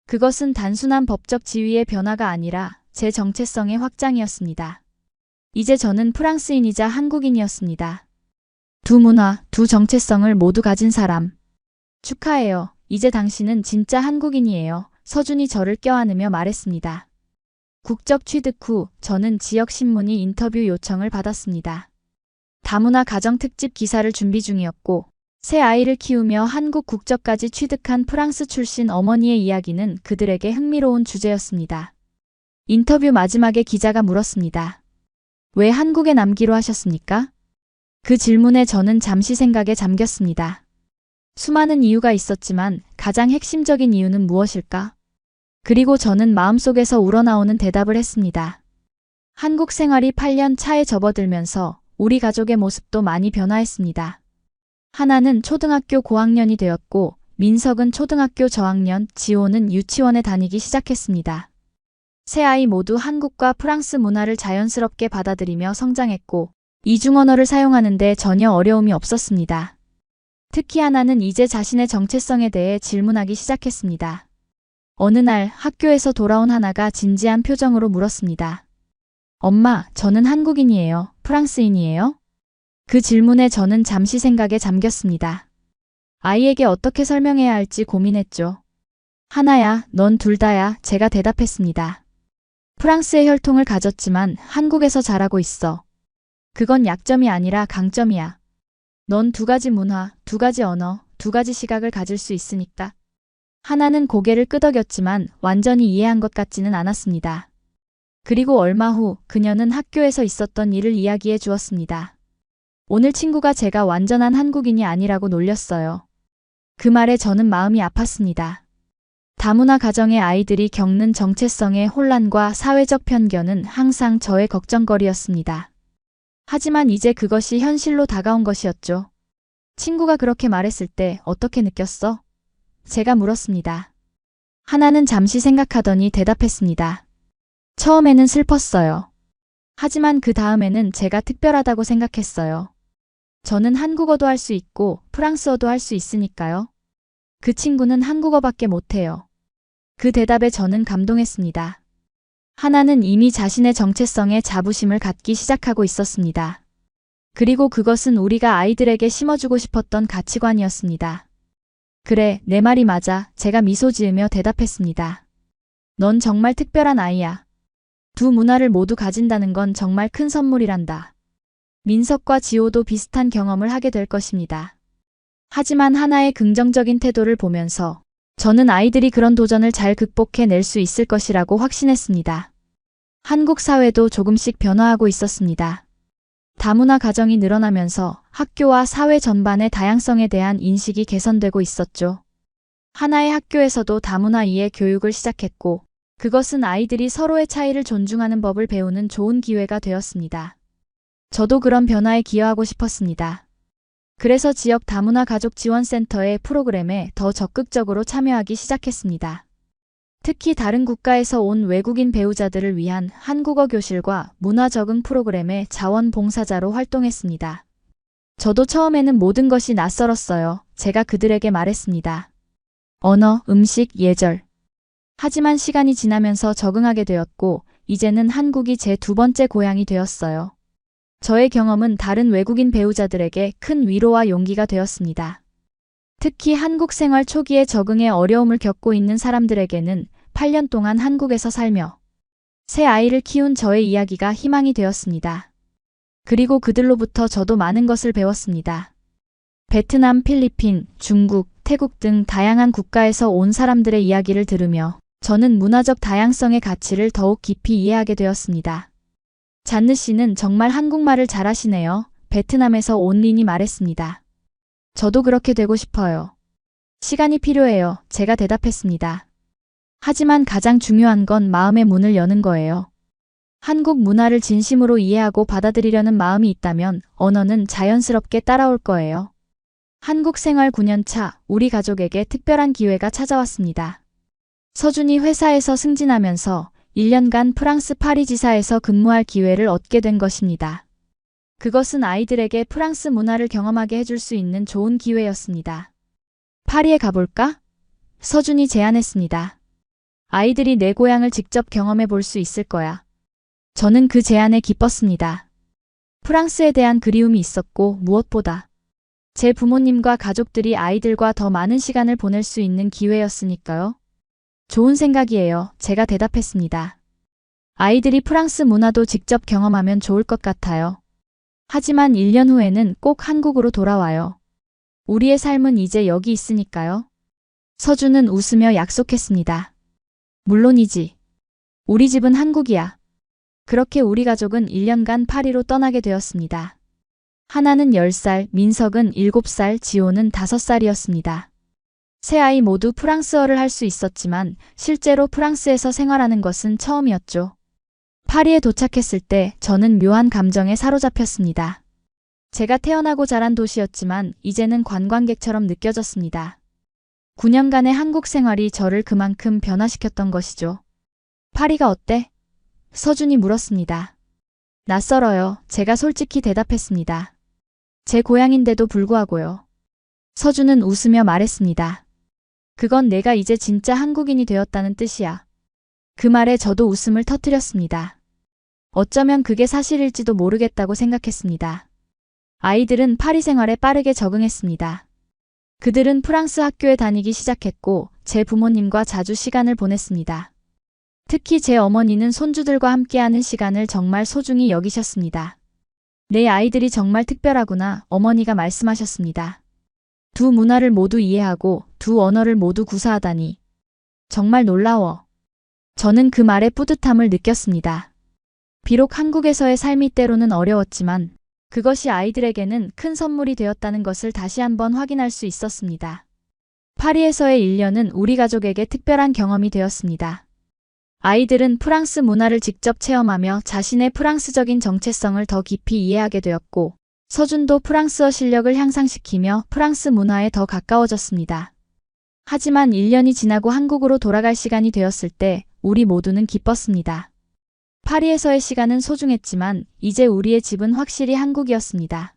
그것은 단순한 법적 지위의 변화가 아니라 제 정체성의 확장이었습니다. 이제 저는 프랑스인이자 한국인이었습니다. 두 문화, 두 정체성을 모두 가진 사람. 축하해요. 이제 당신은 진짜 한국인이에요. 서준이 저를 껴안으며 말했습니다. 국적 취득 후 저는 지역신문이 인터뷰 요청을 받았습니다. 다문화 가정 특집 기사를 준비 중이었고 새 아이를 키우며 한국 국적까지 취득한 프랑스 출신 어머니의 이야기는 그들에게 흥미로운 주제였습니다. 인터뷰 마지막에 기자가 물었습니다. 왜 한국에 남기로 하셨습니까? 그 질문에 저는 잠시 생각에 잠겼습니다. 수많은 이유가 있었지만 가장 핵심적인 이유는 무엇일까? 그리고 저는 마음속에서 우러나오는 대답을 했습니다. 한국 생활이 8년 차에 접어들면서 우리 가족의 모습도 많이 변화했습니다. 하나는 초등학교 고학년이 되었고 민석은 초등학교 저학년, 지호는 유치원에 다니기 시작했습니다. 세 아이 모두 한국과 프랑스 문화를 자연스럽게 받아들이며 성장했고 이중 언어를 사용하는데 전혀 어려움이 없었습니다. 특히 하나는 이제 자신의 정체성에 대해 질문하기 시작했습니다. 어느 날 학교에서 돌아온 하나가 진지한 표정으로 물었습니다. 엄마, 저는 한국인이에요. 프랑스인이에요? 그 질문에 저는 잠시 생각에 잠겼습니다. 아이에게 어떻게 설명해야 할지 고민했죠. 하나야, 넌 둘 다야, 제가 대답했습니다. 프랑스의 혈통을 가졌지만 한국에서 자라고 있어. 그건 약점이 아니라 강점이야. 넌 두 가지 문화, 두 가지 언어, 두 가지 시각을 가질 수 있으니까. 하나는 고개를 끄덕였지만 완전히 이해한 것 같지는 않았습니다. 그리고 얼마 후 그녀는 학교에서 있었던 일을 이야기해 주었습니다. 오늘 친구가 제가 완전한 한국인이 아니라고 놀렸어요. 그 말에 저는 마음이 아팠습니다. 다문화 가정의 아이들이 겪는 정체성의 혼란과 사회적 편견은 항상 저의 걱정거리였습니다. 하지만 이제 그것이 현실로 다가온 것이었죠. 친구가 그렇게 말했을 때 어떻게 느꼈어? 제가 물었습니다. 하나는 잠시 생각하더니 대답했습니다. 처음에는 슬펐어요. 하지만 그 다음에는 제가 특별하다고 생각했어요. 저는 한국어도 할 수 있고 프랑스어도 할 수 있으니까요. 그 친구는 한국어밖에 못해요. 그 대답에 저는 감동했습니다. 하나는 이미 자신의 정체성에 자부심을 갖기 시작하고 있었습니다. 그리고 그것은 우리가 아이들에게 심어주고 싶었던 가치관이었습니다. 그래, 내 말이 맞아. 제가 미소 지으며 대답했습니다. 넌 정말 특별한 아이야. 두 문화를 모두 가진다는 건 정말 큰 선물이란다. 민석과 지호도 비슷한 경험을 하게 될 것입니다. 하지만 하나의 긍정적인 태도를 보면서 저는 아이들이 그런 도전을 잘 극복해낼 수 있을 것이라고 확신했습니다. 한국 사회도 조금씩 변화하고 있었습니다. 다문화 가정이 늘어나면서 학교와 사회 전반의 다양성에 대한 인식이 개선되고 있었죠. 하나의 학교에서도 다문화 이해 교육을 시작했고 그것은 아이들이 서로의 차이를 존중하는 법을 배우는 좋은 기회가 되었습니다. 저도 그런 변화에 기여하고 싶었습니다. 그래서 지역 다문화 가족 지원센터의 프로그램에 더 적극적으로 참여하기 시작했습니다. 특히 다른 국가에서 온 외국인 배우자들을 위한 한국어 교실과 문화 적응 프로그램의 자원봉사자로 활동했습니다. 저도 처음에는 모든 것이 낯설었어요. 제가 그들에게 말했습니다. 언어, 음식, 예절. 하지만 시간이 지나면서 적응하게 되었고 이제는 한국이 제 두 번째 고향이 되었어요. 저의 경험은 다른 외국인 배우자들에게 큰 위로와 용기가 되었습니다. 특히 한국 생활 초기에 적응에 어려움을 겪고 있는 사람들에게는 8년 동안 한국에서 살며 새 아이를 키운 저의 이야기가 희망이 되었습니다. 그리고 그들로부터 저도 많은 것을 배웠습니다. 베트남, 필리핀, 중국, 태국 등 다양한 국가에서 온 사람들의 이야기를 들으며 저는 문화적 다양성의 가치를 더욱 깊이 이해하게 되었습니다. 잔느 씨는 정말 한국말을 잘하시네요. 베트남에서 온 린이 말했습니다. 저도 그렇게 되고 싶어요. 시간이 필요해요. 제가 대답했습니다. 하지만 가장 중요한 건 마음의 문을 여는 거예요. 한국 문화를 진심으로 이해하고 받아들이려는 마음이 있다면 언어는 자연스럽게 따라올 거예요. 한국 생활 9년 차, 우리 가족에게 특별한 기회가 찾아왔습니다. 서준이 회사에서 승진하면서 1년간 프랑스 파리 지사에서 근무할 기회를 얻게 된 것입니다. 그것은 아이들에게 프랑스 문화를 경험하게 해줄 수 있는 좋은 기회였습니다. 파리에 가볼까? 서준이 제안했습니다. 아이들이 내 고향을 직접 경험해 볼 수 있을 거야. 저는 그 제안에 기뻤습니다. 프랑스에 대한 그리움이 있었고 무엇보다 제 부모님과 가족들이 아이들과 더 많은 시간을 보낼 수 있는 기회였으니까요. 좋은 생각이에요. 제가 대답했습니다. 아이들이 프랑스 문화도 직접 경험하면 좋을 것 같아요. 하지만 1년 후에는 꼭 한국으로 돌아와요. 우리의 삶은 이제 여기 있으니까요. 서준은 웃으며 약속했습니다. 물론이지. 우리 집은 한국이야. 그렇게 우리 가족은 1년간 파리로 떠나게 되었습니다. 하나는 10살, 민석은 7살, 지호는 5살이었습니다. 세 아이 모두 프랑스어를 할 수 있었지만 실제로 프랑스에서 생활하는 것은 처음이었죠. 파리에 도착했을 때 저는 묘한 감정에 사로잡혔습니다. 제가 태어나고 자란 도시였지만 이제는 관광객처럼 느껴졌습니다. 9년간의 한국 생활이 저를 그만큼 변화시켰던 것이죠. 파리가 어때? 서준이 물었습니다. 낯설어요. 제가 솔직히 대답했습니다. 제 고향인데도 불구하고요. 서준은 웃으며 말했습니다. 그건 내가 이제 진짜 한국인이 되었다는 뜻이야. 그 말에 저도 웃음을 터뜨렸습니다. 어쩌면 그게 사실일지도 모르겠다고 생각했습니다. 아이들은 파리 생활에 빠르게 적응했습니다. 그들은 프랑스 학교에 다니기 시작했고 제 부모님과 자주 시간을 보냈습니다. 특히 제 어머니는 손주들과 함께하는 시간을 정말 소중히 여기셨습니다. 내 아이들이 정말 특별하구나, 어머니가 말씀하셨습니다. 두 문화를 모두 이해하고 두 언어를 모두 구사하다니. 정말 놀라워. 저는 그 말에 뿌듯함을 느꼈습니다. 비록 한국에서의 삶이 때로는 어려웠지만 그것이 아이들에게는 큰 선물이 되었다는 것을 다시 한번 확인할 수 있었습니다. 파리에서의 1년은 우리 가족에게 특별한 경험이 되었습니다. 아이들은 프랑스 문화를 직접 체험하며 자신의 프랑스적인 정체성을 더 깊이 이해하게 되었고, 서준도 프랑스어 실력을 향상시키며 프랑스 문화에 더 가까워졌습니다. 하지만 1년이 지나고 한국으로 돌아갈 시간이 되었을 때 우리 모두는 기뻤습니다. 파리에서의 시간은 소중했지만 이제 우리의 집은 확실히 한국이었습니다.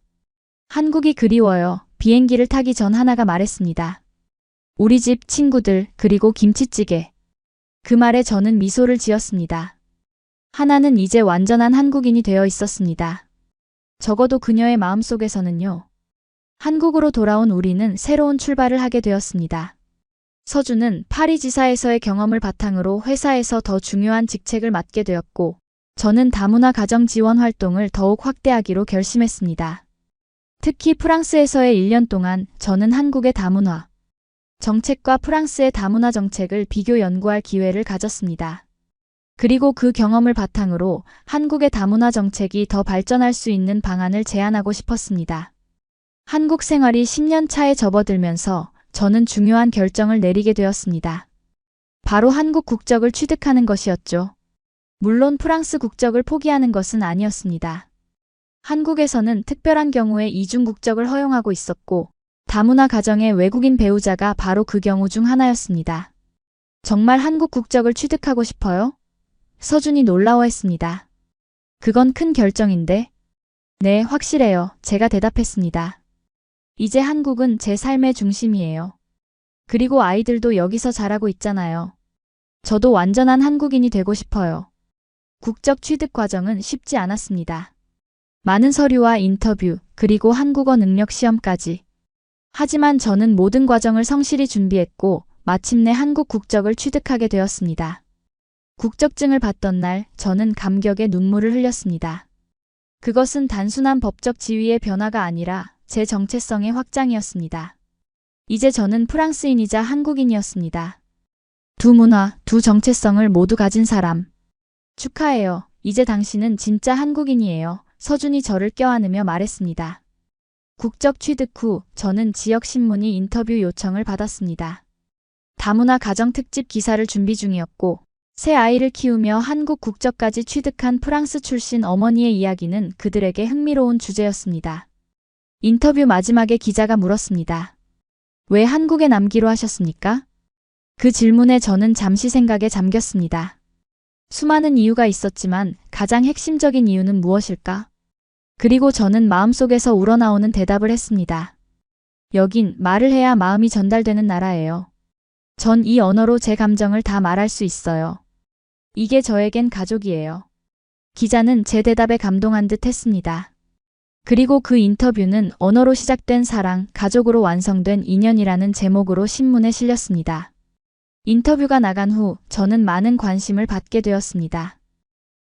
한국이 그리워요. 비행기를 타기 전 하나가 말했습니다. 우리 집, 친구들, 그리고 김치찌개. 그 말에 저는 미소를 지었습니다. 하나는 이제 완전한 한국인이 되어 있었습니다. 적어도 그녀의 마음속에서는요. 한국으로 돌아온 우리는 새로운 출발을 하게 되었습니다. 서준은 파리 지사에서의 경험을 바탕으로 회사에서 더 중요한 직책을 맡게 되었고, 저는 다문화 가정 지원 활동을 더욱 확대하기로 결심했습니다. 특히 프랑스에서의 1년 동안 저는 한국의 다문화 정책과 프랑스의 다문화 정책을 비교 연구할 기회를 가졌습니다. 그리고 그 경험을 바탕으로 한국의 다문화 정책이 더 발전할 수 있는 방안을 제안하고 싶었습니다. 한국 생활이 10년 차에 접어들면서 저는 중요한 결정을 내리게 되었습니다. 바로 한국 국적을 취득하는 것이었죠. 물론 프랑스 국적을 포기하는 것은 아니었습니다. 한국에서는 특별한 경우에 이중 국적을 허용하고 있었고, 다문화 가정의 외국인 배우자가 바로 그 경우 중 하나였습니다. 정말 한국 국적을 취득하고 싶어요? 서준이 놀라워했습니다. 그건 큰 결정인데. 네, 확실해요. 제가 대답했습니다. 이제 한국은 제 삶의 중심이에요. 그리고 아이들도 여기서 자라고 있잖아요. 저도 완전한 한국인이 되고 싶어요. 국적 취득 과정은 쉽지 않았습니다. 많은 서류와 인터뷰, 그리고 한국어 능력 시험까지. 하지만 저는 모든 과정을 성실히 준비했고 마침내 한국 국적을 취득하게 되었습니다. 국적증을 받던 날 저는 감격의 눈물을 흘렸습니다. 그것은 단순한 법적 지위의 변화가 아니라 제 정체성의 확장이었습니다. 이제 저는 프랑스인이자 한국인이었습니다. 두 문화, 두 정체성을 모두 가진 사람. 축하해요. 이제 당신은 진짜 한국인이에요. 서준이 저를 껴안으며 말했습니다. 국적 취득 후 저는 지역신문이 인터뷰 요청을 받았습니다. 다문화 가정 특집 기사를 준비 중이었고, 새 아이를 키우며 한국 국적까지 취득한 프랑스 출신 어머니의 이야기는 그들에게 흥미로운 주제였습니다. 인터뷰 마지막에 기자가 물었습니다. 왜 한국에 남기로 하셨습니까? 그 질문에 저는 잠시 생각에 잠겼습니다. 수많은 이유가 있었지만 가장 핵심적인 이유는 무엇일까? 그리고 저는 마음속에서 우러나오는 대답을 했습니다. 여긴 말을 해야 마음이 전달되는 나라예요. 전 이 언어로 제 감정을 다 말할 수 있어요. 이게 저에겐 가족이에요. 기자는 제 대답에 감동한 듯 했습니다. 그리고 그 인터뷰는 언어로 시작된 사랑, 가족으로 완성된 인연이라는 제목으로 신문에 실렸습니다. 인터뷰가 나간 후 저는 많은 관심을 받게 되었습니다.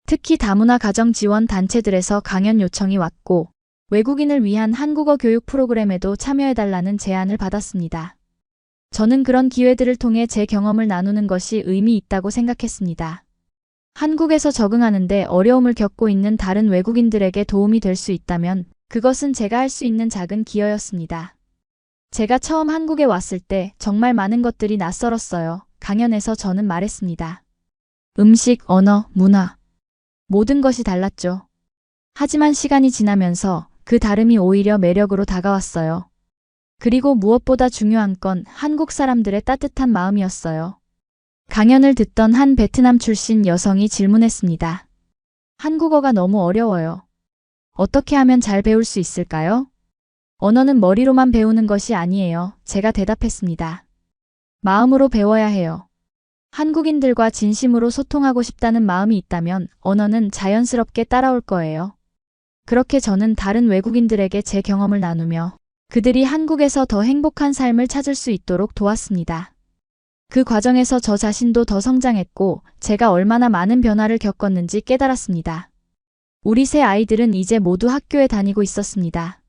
특히 다문화 가정 지원 단체들에서 강연 요청이 왔고, 외국인을 위한 한국어 교육 프로그램에도 참여해달라는 제안을 받았습니다. 저는 그런 기회들을 통해 제 경험을 나누는 것이 의미 있다고 생각했습니다. 한국에서 적응하는데 어려움을 겪고 있는 다른 외국인들에게 도움이 될 수 있다면 그것은 제가 할 수 있는 작은 기여였습니다. 제가 처음 한국에 왔을 때 정말 많은 것들이 낯설었어요. 강연에서 저는 말했습니다. 음식, 언어, 문화. 모든 것이 달랐죠. 하지만 시간이 지나면서 그 다름이 오히려 매력으로 다가왔어요. 그리고 무엇보다 중요한 건 한국 사람들의 따뜻한 마음이었어요. 강연을 듣던 한 베트남 출신 여성이 질문했습니다. 한국어가 너무 어려워요. 어떻게 하면 잘 배울 수 있을까요? 언어는 머리로만 배우는 것이 아니에요. 제가 대답했습니다. 마음으로 배워야 해요. 한국인들과 진심으로 소통하고 싶다는 마음이 있다면 언어는 자연스럽게 따라올 거예요. 그렇게 저는 다른 외국인들에게 제 경험을 나누며 그들이 한국에서 더 행복한 삶을 찾을 수 있도록 도왔습니다. 그 과정에서 저 자신도 더 성장했고 제가 얼마나 많은 변화를 겪었는지 깨달았습니다. 우리 세 아이들은 이제 모두 학교에 다니고 있었습니다.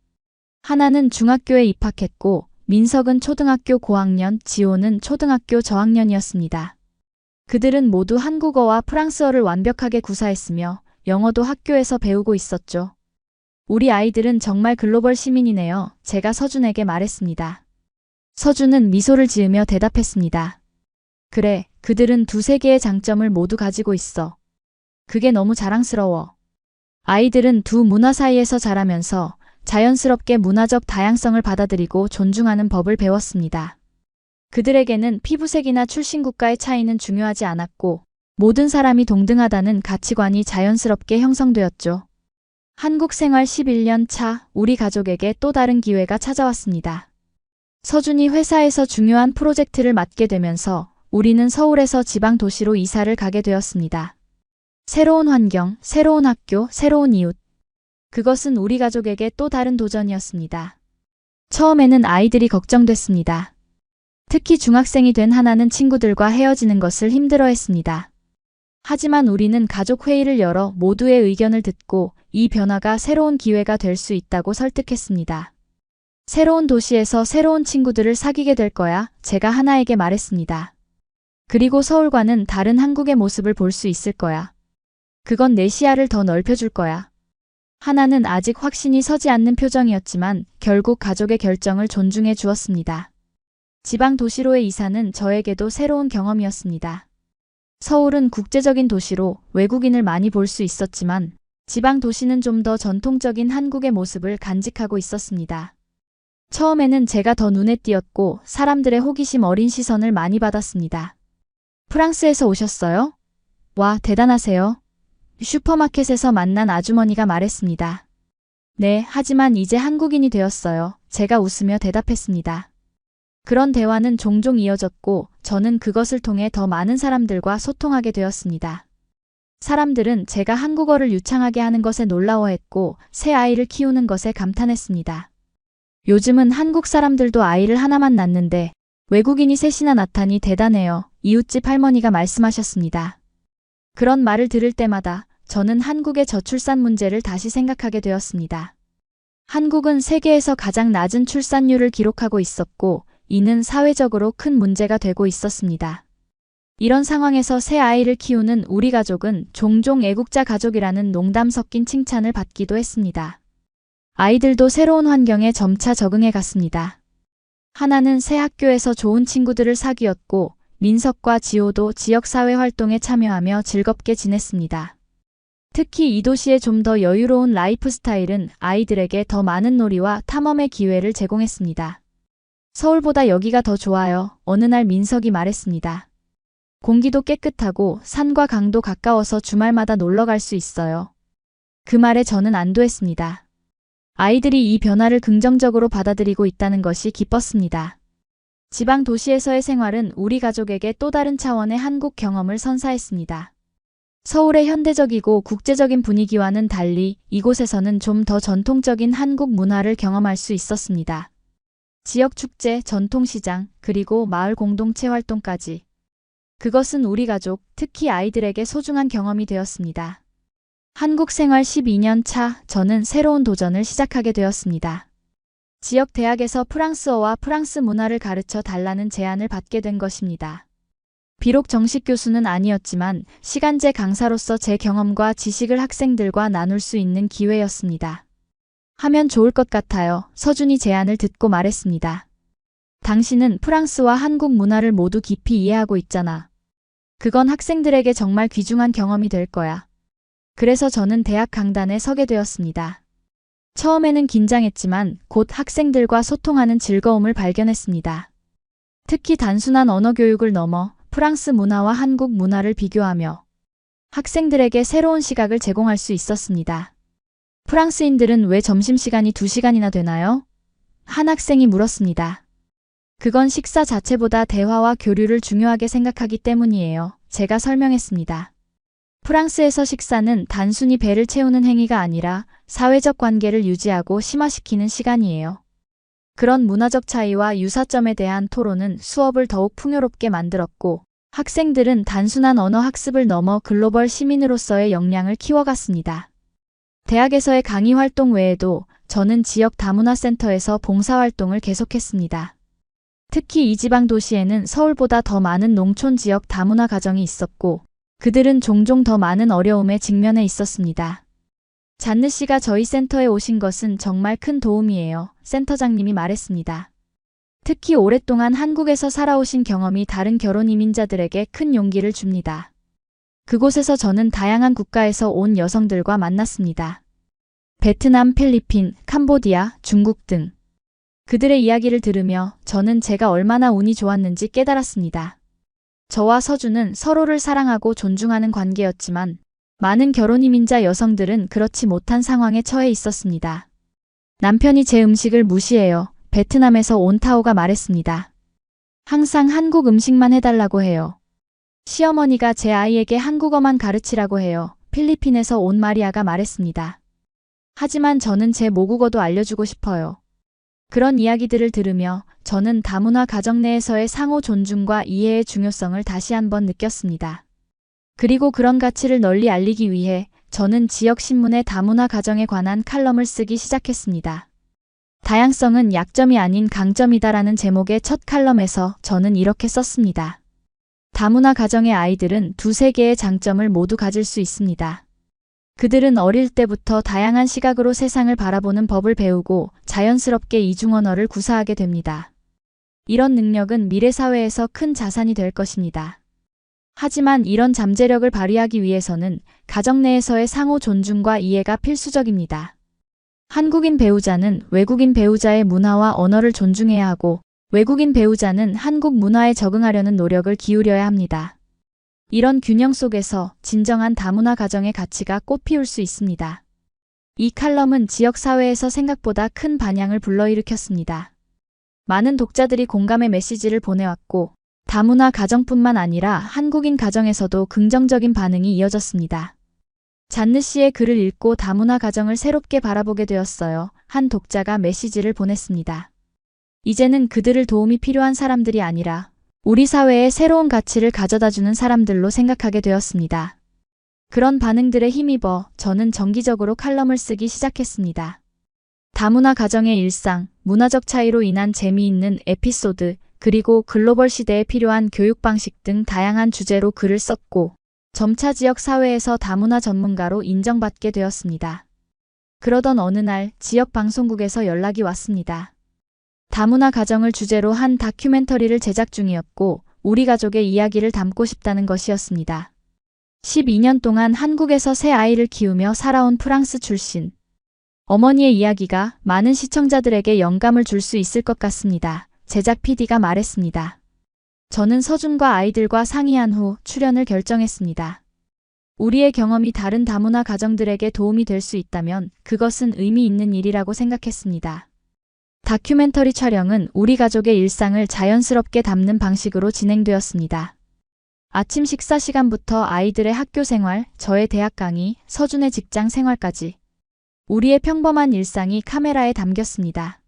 하나는 중학교에 입학했고 민석은 초등학교 고학년, 지호는 초등학교 저학년이었습니다. 그들은 모두 한국어와 프랑스어를 완벽하게 구사했으며 영어도 학교에서 배우고 있었죠. 우리 아이들은 정말 글로벌 시민이네요. 제가 서준에게 말했습니다. 서준은 미소를 지으며 대답했습니다. 그래, 그들은 두세 개의 장점을 모두 가지고 있어. 그게 너무 자랑스러워. 아이들은 두 문화 사이에서 자라면서 자연스럽게 문화적 다양성을 받아들이고 존중하는 법을 배웠습니다. 그들에게는 피부색이나 출신 국가의 차이는 중요하지 않았고 모든 사람이 동등하다는 가치관이 자연스럽게 형성되었죠. 한국 생활 11년 차, 우리 가족에게 또 다른 기회가 찾아왔습니다. 서준이 회사에서 중요한 프로젝트를 맡게 되면서 우리는 서울에서 지방 도시로 이사를 가게 되었습니다. 새로운 환경, 새로운 학교, 새로운 이웃. 그것은 우리 가족에게 또 다른 도전이었습니다. 처음에는 아이들이 걱정됐습니다. 특히 중학생이 된 하나는 친구들과 헤어지는 것을 힘들어했습니다. 하지만 우리는 가족 회의를 열어 모두의 의견을 듣고 이 변화가 새로운 기회가 될 수 있다고 설득했습니다. 새로운 도시에서 새로운 친구들을 사귀게 될 거야, 제가 하나에게 말했습니다. 그리고 서울과는 다른 한국의 모습을 볼 수 있을 거야. 그건 내 시야를 더 넓혀줄 거야. 하나는 아직 확신이 서지 않는 표정이었지만 결국 가족의 결정을 존중해 주었습니다. 지방 도시로의 이사는 저에게도 새로운 경험이었습니다. 서울은 국제적인 도시로 외국인을 많이 볼 수 있었지만 지방 도시는 좀 더 전통적인 한국의 모습을 간직하고 있었습니다. 처음에는 제가 더 눈에 띄었고 사람들의 호기심 어린 시선을 많이 받았습니다. 프랑스에서 오셨어요? 와, 대단하세요. 슈퍼마켓에서 만난 아주머니가 말했습니다. 네, 하지만 이제 한국인이 되었어요. 제가 웃으며 대답했습니다. 그런 대화는 종종 이어졌고 저는 그것을 통해 더 많은 사람들과 소통하게 되었습니다. 사람들은 제가 한국어를 유창하게 하는 것에 놀라워했고 새 아이를 키우는 것에 감탄했습니다. 요즘은 한국 사람들도 아이를 하나만 낳는데 외국인이 셋이나 낳다니 대단해요. 이웃집 할머니가 말씀하셨습니다. 그런 말을 들을 때마다 저는 한국의 저출산 문제를 다시 생각하게 되었습니다. 한국은 세계에서 가장 낮은 출산율을 기록하고 있었고 이는 사회적으로 큰 문제가 되고 있었습니다. 이런 상황에서 새 아이를 키우는 우리 가족은 종종 애국자 가족이라는 농담 섞인 칭찬을 받기도 했습니다. 아이들도 새로운 환경에 점차 적응해 갔습니다. 하나는 새 학교에서 좋은 친구들을 사귀었고 민석과 지호도 지역사회 활동에 참여하며 즐겁게 지냈습니다. 특히 이 도시의 좀 더 여유로운 라이프 스타일은 아이들에게 더 많은 놀이와 탐험의 기회를 제공했습니다. 서울보다 여기가 더 좋아요. 어느 날 민석이 말했습니다. 공기도 깨끗하고 산과 강도 가까워서 주말마다 놀러 갈 수 있어요. 그 말에 저는 안도했습니다. 아이들이 이 변화를 긍정적으로 받아들이고 있다는 것이 기뻤습니다. 지방 도시에서의 생활은 우리 가족에게 또 다른 차원의 한국 경험을 선사했습니다. 서울의 현대적이고 국제적인 분위기와는 달리 이곳에서는 좀 더 전통적인 한국 문화를 경험할 수 있었습니다. 지역 축제, 전통시장, 그리고 마을 공동체 활동까지. 그것은 우리 가족, 특히 아이들에게 소중한 경험이 되었습니다. 한국 생활 12년 차, 저는 새로운 도전을 시작하게 되었습니다. 지역 대학에서 프랑스어와 프랑스 문화를 가르쳐 달라는 제안을 받게 된 것입니다. 비록 정식 교수는 아니었지만 시간제 강사로서 제 경험과 지식을 학생들과 나눌 수 있는 기회였습니다. 하면 좋을 것 같아요. 서준이 제안을 듣고 말했습니다. 당신은 프랑스와 한국 문화를 모두 깊이 이해하고 있잖아. 그건 학생들에게 정말 귀중한 경험이 될 거야. 그래서 저는 대학 강단에 서게 되었습니다. 처음에는 긴장했지만 곧 학생들과 소통하는 즐거움을 발견했습니다. 특히 단순한 언어 교육을 넘어 프랑스 문화와 한국 문화를 비교하며 학생들에게 새로운 시각을 제공할 수 있었습니다. 프랑스인들은 왜 점심시간이 2시간이나 되나요? 한 학생이 물었습니다. 그건 식사 자체보다 대화와 교류를 중요하게 생각하기 때문이에요. 제가 설명했습니다. 프랑스에서 식사는 단순히 배를 채우는 행위가 아니라 사회적 관계를 유지하고 심화시키는 시간이에요. 그런 문화적 차이와 유사점에 대한 토론은 수업을 더욱 풍요롭게 만들었고 학생들은 단순한 언어 학습을 넘어 글로벌 시민으로서의 역량을 키워갔습니다. 대학에서의 강의 활동 외에도 저는 지역 다문화센터에서 봉사활동을 계속했습니다. 특히 이 지방 도시에는 서울보다 더 많은 농촌 지역 다문화 가정이 있었고 그들은 종종 더 많은 어려움에 직면해 있었습니다. 잔느 씨가 저희 센터에 오신 것은 정말 큰 도움이에요. 센터장님이 말했습니다. 특히 오랫동안 한국에서 살아오신 경험이 다른 결혼 이민자들에게 큰 용기를 줍니다. 그곳에서 저는 다양한 국가에서 온 여성들과 만났습니다. 베트남, 필리핀, 캄보디아, 중국 등. 그들의 이야기를 들으며 저는 제가 얼마나 운이 좋았는지 깨달았습니다. 저와 서준은 서로를 사랑하고 존중하는 관계였지만 많은 결혼 이민자 여성들은 그렇지 못한 상황에 처해 있었습니다. 남편이 제 음식을 무시해요. 베트남에서 온 타오가 말했습니다. 항상 한국 음식만 해달라고 해요. 시어머니가 제 아이에게 한국어만 가르치라고 해요. 필리핀에서 온 마리아가 말했습니다. 하지만 저는 제 모국어도 알려주고 싶어요. 그런 이야기들을 들으며 저는 다문화 가정 내에서의 상호 존중과 이해의 중요성을 다시 한번 느꼈습니다. 그리고 그런 가치를 널리 알리기 위해 저는 지역 신문에 다문화 가정에 관한 칼럼을 쓰기 시작했습니다. 다양성은 약점이 아닌 강점이다라는 제목의 첫 칼럼에서 저는 이렇게 썼습니다. 다문화 가정의 아이들은 두세 개의 장점을 모두 가질 수 있습니다. 그들은 어릴 때부터 다양한 시각으로 세상을 바라보는 법을 배우고 자연스럽게 이중 언어를 구사하게 됩니다. 이런 능력은 미래 사회에서 큰 자산이 될 것입니다. 하지만 이런 잠재력을 발휘하기 위해서는 가정 내에서의 상호 존중과 이해가 필수적입니다. 한국인 배우자는 외국인 배우자의 문화와 언어를 존중해야 하고 외국인 배우자는 한국 문화에 적응하려는 노력을 기울여야 합니다. 이런 균형 속에서 진정한 다문화 가정의 가치가 꽃피울 수 있습니다. 이 칼럼은 지역사회에서 생각보다 큰 반향을 불러일으켰습니다. 많은 독자들이 공감의 메시지를 보내왔고 다문화 가정뿐만 아니라 한국인 가정에서도 긍정적인 반응이 이어졌습니다. 잔느 씨의 글을 읽고 다문화 가정을 새롭게 바라보게 되었어요. 한 독자가 메시지를 보냈습니다. 이제는 그들을 도움이 필요한 사람들이 아니라 우리 사회에 새로운 가치를 가져다주는 사람들로 생각하게 되었습니다. 그런 반응들에 힘입어 저는 정기적으로 칼럼을 쓰기 시작했습니다. 다문화 가정의 일상, 문화적 차이로 인한 재미있는 에피소드, 그리고 글로벌 시대에 필요한 교육 방식 등 다양한 주제로 글을 썼고 점차 지역 사회에서 다문화 전문가로 인정받게 되었습니다. 그러던 어느 날 지역 방송국에서 연락이 왔습니다. 다문화 가정을 주제로 한 다큐멘터리를 제작 중이었고 우리 가족의 이야기를 담고 싶다는 것이었습니다. 12년 동안 한국에서 새 아이를 키우며 살아온 프랑스 출신 어머니의 이야기가 많은 시청자들에게 영감을 줄 수 있을 것 같습니다. 제작 PD가 말했습니다. 저는 서준과 아이들과 상의한 후 출연을 결정했습니다. 우리의 경험이 다른 다문화 가정들에게 도움이 될 수 있다면 그것은 의미 있는 일이라고 생각했습니다. 다큐멘터리 촬영은 우리 가족의 일상을 자연스럽게 담는 방식으로 진행되었습니다. 아침 식사 시간부터 아이들의 학교 생활, 저의 대학 강의, 서준의 직장 생활까지 우리의 평범한 일상이 카메라에 담겼습니다.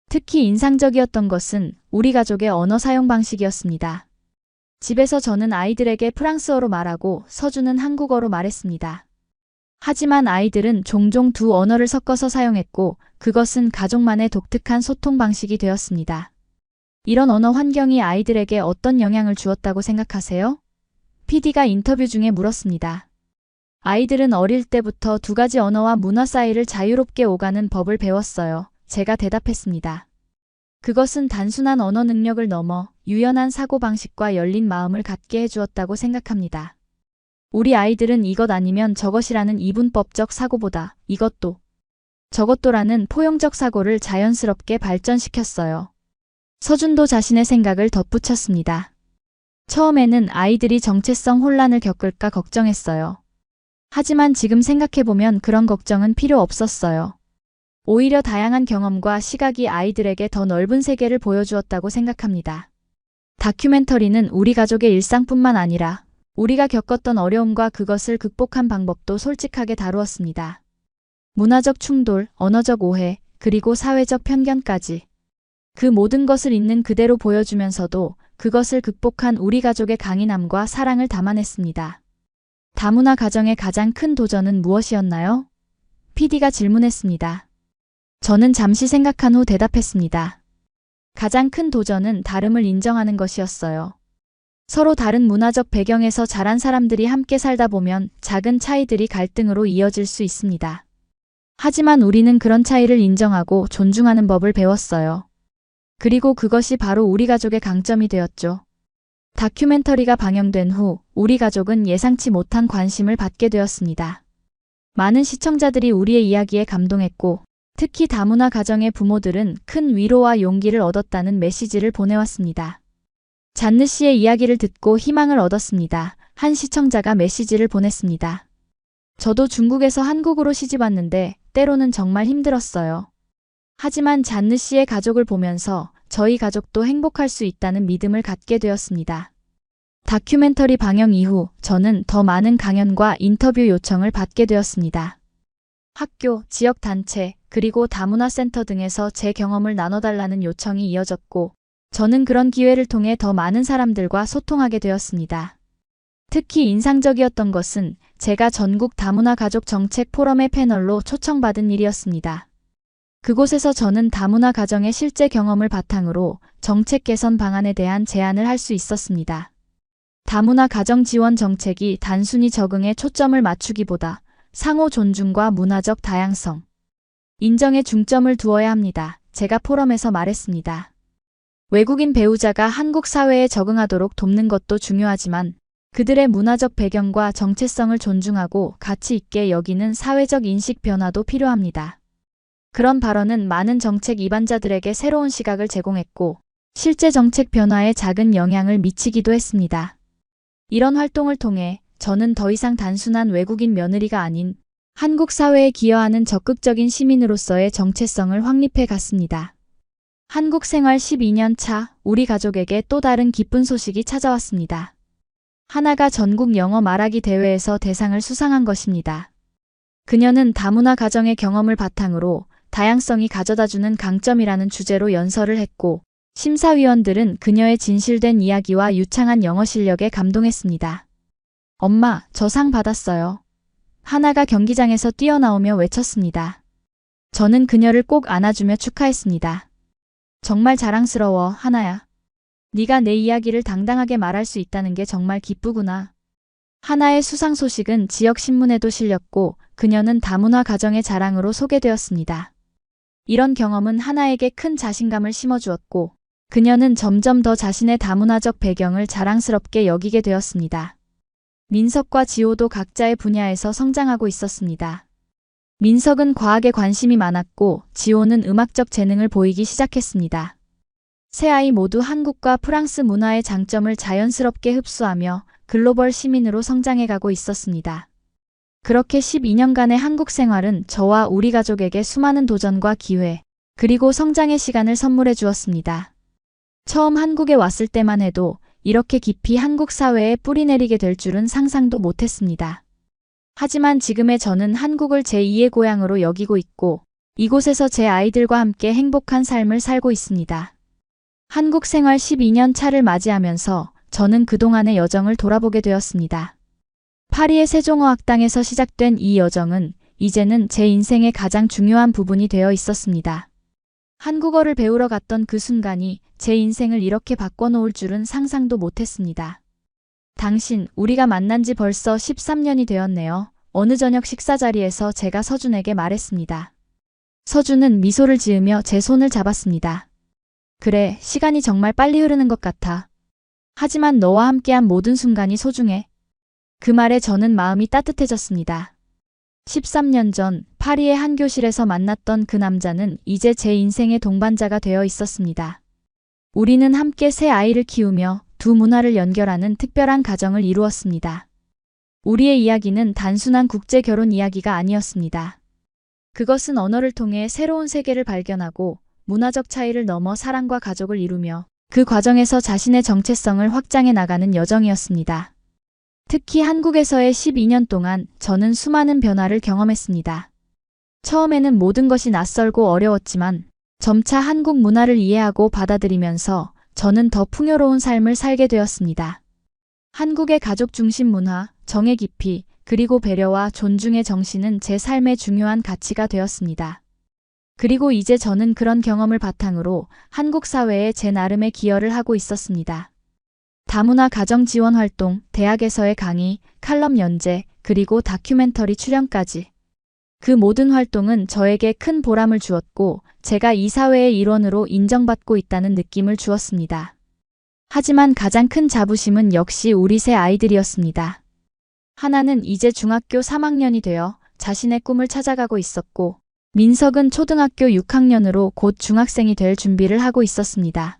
특히 인상적이었던 것은 우리 가족의 언어 사용 방식이었습니다. 집에서 저는 아이들에게 프랑스어로 말하고 서준은 한국어로 말했습니다. 하지만 아이들은 종종 두 언어를 섞어서 사용했고 그것은 가족만의 독특한 소통 방식이 되었습니다. 이런 언어 환경이 아이들에게 어떤 영향을 주었다고 생각하세요? PD가 인터뷰 중에 물었습니다. 아이들은 어릴 때부터 두 가지 언어와 문화 사이를 자유롭게 오가는 법을 배웠어요. 제가 대답했습니다. 그것은 단순한 언어 능력을 넘어 유연한 사고방식과 열린 마음을 갖게 해주었다고 생각합니다. 우리 아이들은 이것 아니면 저것이라는 이분법적 사고보다 이것도 저것도라는 포용적 사고를 자연스럽게 발전시켰어요. 서준도 자신의 생각을 덧붙였습니다. 처음에는 아이들이 정체성 혼란을 겪을까 걱정했어요. 하지만 지금 생각해보면 그런 걱정은 필요 없었어요. 오히려 다양한 경험과 시각이 아이들에게 더 넓은 세계를 보여주었다고 생각합니다. 다큐멘터리는 우리 가족의 일상뿐만 아니라 우리가 겪었던 어려움과 그것을 극복한 방법도 솔직하게 다루었습니다. 문화적 충돌, 언어적 오해, 그리고 사회적 편견까지. 그 모든 것을 있는 그대로 보여주면서도 그것을 극복한 우리 가족의 강인함과 사랑을 담아냈습니다. 다문화 가정의 가장 큰 도전은 무엇이었나요? PD가 질문했습니다. 저는 잠시 생각한 후 대답했습니다. 가장 큰 도전은 다름을 인정하는 것이었어요. 서로 다른 문화적 배경에서 자란 사람들이 함께 살다 보면 작은 차이들이 갈등으로 이어질 수 있습니다. 하지만 우리는 그런 차이를 인정하고 존중하는 법을 배웠어요. 그리고 그것이 바로 우리 가족의 강점이 되었죠. 다큐멘터리가 방영된 후 우리 가족은 예상치 못한 관심을 받게 되었습니다. 많은 시청자들이 우리의 이야기에 감동했고 특히 다문화 가정의 부모들은 큰 위로와 용기를 얻었다는 메시지를 보내왔습니다. 잔느 씨의 이야기를 듣고 희망을 얻었습니다. 한 시청자가 메시지를 보냈습니다. 저도 중국에서 한국으로 시집 왔는데 때로는 정말 힘들었어요. 하지만 잔느 씨의 가족을 보면서 저희 가족도 행복할 수 있다는 믿음을 갖게 되었습니다. 다큐멘터리 방영 이후 저는 더 많은 강연과 인터뷰 요청을 받게 되었습니다. 학교, 지역단체, 그리고 다문화 센터 등에서 제 경험을 나눠달라는 요청이 이어졌고 저는 그런 기회를 통해 더 많은 사람들과 소통하게 되었습니다. 특히 인상적이었던 것은 제가 전국 다문화 가족 정책 포럼의 패널로 초청받은 일이었습니다. 그곳에서 저는 다문화 가정의 실제 경험을 바탕으로 정책 개선 방안에 대한 제안을 할 수 있었습니다. 다문화 가정 지원 정책이 단순히 적응에 초점을 맞추기보다 상호 존중과 문화적 다양성, 인정에 중점을 두어야 합니다. 제가 포럼에서 말했습니다. 외국인 배우자가 한국 사회에 적응하도록 돕는 것도 중요하지만 그들의 문화적 배경과 정체성을 존중하고 가치 있게 여기는 사회적 인식 변화도 필요합니다. 그런 발언은 많은 정책 입안자들에게 새로운 시각을 제공했고 실제 정책 변화에 작은 영향을 미치기도 했습니다. 이런 활동을 통해 저는 더 이상 단순한 외국인 며느리가 아닌 한국 사회에 기여하는 적극적인 시민으로서의 정체성을 확립해 갔습니다. 한국 생활 12년 차 우리 가족에게 또 다른 기쁜 소식이 찾아왔습니다. 하나가 전국 영어 말하기 대회에서 대상을 수상한 것입니다. 그녀는 다문화 가정의 경험을 바탕으로 다양성이 가져다주는 강점이라는 주제로 연설을 했고 심사위원들은 그녀의 진실된 이야기와 유창한 영어 실력에 감동했습니다. 엄마, 저 상 받았어요. 하나가 경기장에서 뛰어나오며 외쳤습니다. 저는 그녀를 꼭 안아주며 축하했습니다. 정말 자랑스러워, 하나야. 네가 내 이야기를 당당하게 말할 수 있다는 게 정말 기쁘구나. 하나의 수상 소식은 지역 신문에도 실렸고 그녀는 다문화 가정의 자랑으로 소개되었습니다. 이런 경험은 하나에게 큰 자신감을 심어주었고 그녀는 점점 더 자신의 다문화적 배경을 자랑스럽게 여기게 되었습니다. 민석과 지호도 각자의 분야에서 성장하고 있었습니다. 민석은 과학에 관심이 많았고 지호는 음악적 재능을 보이기 시작했습니다. 세 아이 모두 한국과 프랑스 문화의 장점을 자연스럽게 흡수하며 글로벌 시민으로 성장해가고 있었습니다. 그렇게 12년간의 한국 생활은 저와 우리 가족에게 수많은 도전과 기회, 그리고 성장의 시간을 선물해 주었습니다. 처음 한국에 왔을 때만 해도 이렇게 깊이 한국 사회에 뿌리내리게 될 줄은 상상도 못했습니다. 하지만 지금의 저는 한국을 제2의 고향으로 여기고 있고 이곳에서 제 아이들과 함께 행복한 삶을 살고 있습니다. 한국 생활 12년 차를 맞이하면서 저는 그동안의 여정을 돌아보게 되었습니다. 파리의 세종어학당에서 시작된 이 여정은 이제는 제 인생의 가장 중요한 부분이 되어 있었습니다. 한국어를 배우러 갔던 그 순간이 제 인생을 이렇게 바꿔놓을 줄은 상상도 못했습니다. 당신, 우리가 만난 지 벌써 13년이 되었네요. 어느 저녁 식사 자리에서 제가 서준에게 말했습니다. 서준은 미소를 지으며 제 손을 잡았습니다. 그래, 시간이 정말 빨리 흐르는 것 같아. 하지만 너와 함께한 모든 순간이 소중해. 그 말에 저는 마음이 따뜻해졌습니다. 13년 전 파리의 한 교실에서 만났던 그 남자는 이제 제 인생의 동반자가 되어 있었습니다. 우리는 함께 새 아이를 키우며 두 문화를 연결하는 특별한 가정을 이루었습니다. 우리의 이야기는 단순한 국제 결혼 이야기가 아니었습니다. 그것은 언어를 통해 새로운 세계를 발견하고 문화적 차이를 넘어 사랑과 가족을 이루며 그 과정에서 자신의 정체성을 확장해 나가는 여정이었습니다. 특히 한국에서의 12년 동안 저는 수많은 변화를 경험했습니다. 처음에는 모든 것이 낯설고 어려웠지만 점차 한국 문화를 이해하고 받아들이면서 저는 더 풍요로운 삶을 살게 되었습니다. 한국의 가족 중심 문화, 정의 깊이, 그리고 배려와 존중의 정신은 제 삶의 중요한 가치가 되었습니다. 그리고 이제 저는 그런 경험을 바탕으로 한국 사회에 제 나름의 기여를 하고 있었습니다. 다문화 가정 지원 활동, 대학에서의 강의, 칼럼 연재, 그리고 다큐멘터리 출연까지. 그 모든 활동은 저에게 큰 보람을 주었고 제가 이 사회의 일원으로 인정받고 있다는 느낌을 주었습니다. 하지만 가장 큰 자부심은 역시 우리 세 아이들이었습니다. 하나는 이제 중학교 3학년이 되어 자신의 꿈을 찾아가고 있었고 민석은 초등학교 6학년으로 곧 중학생이 될 준비를 하고 있었습니다.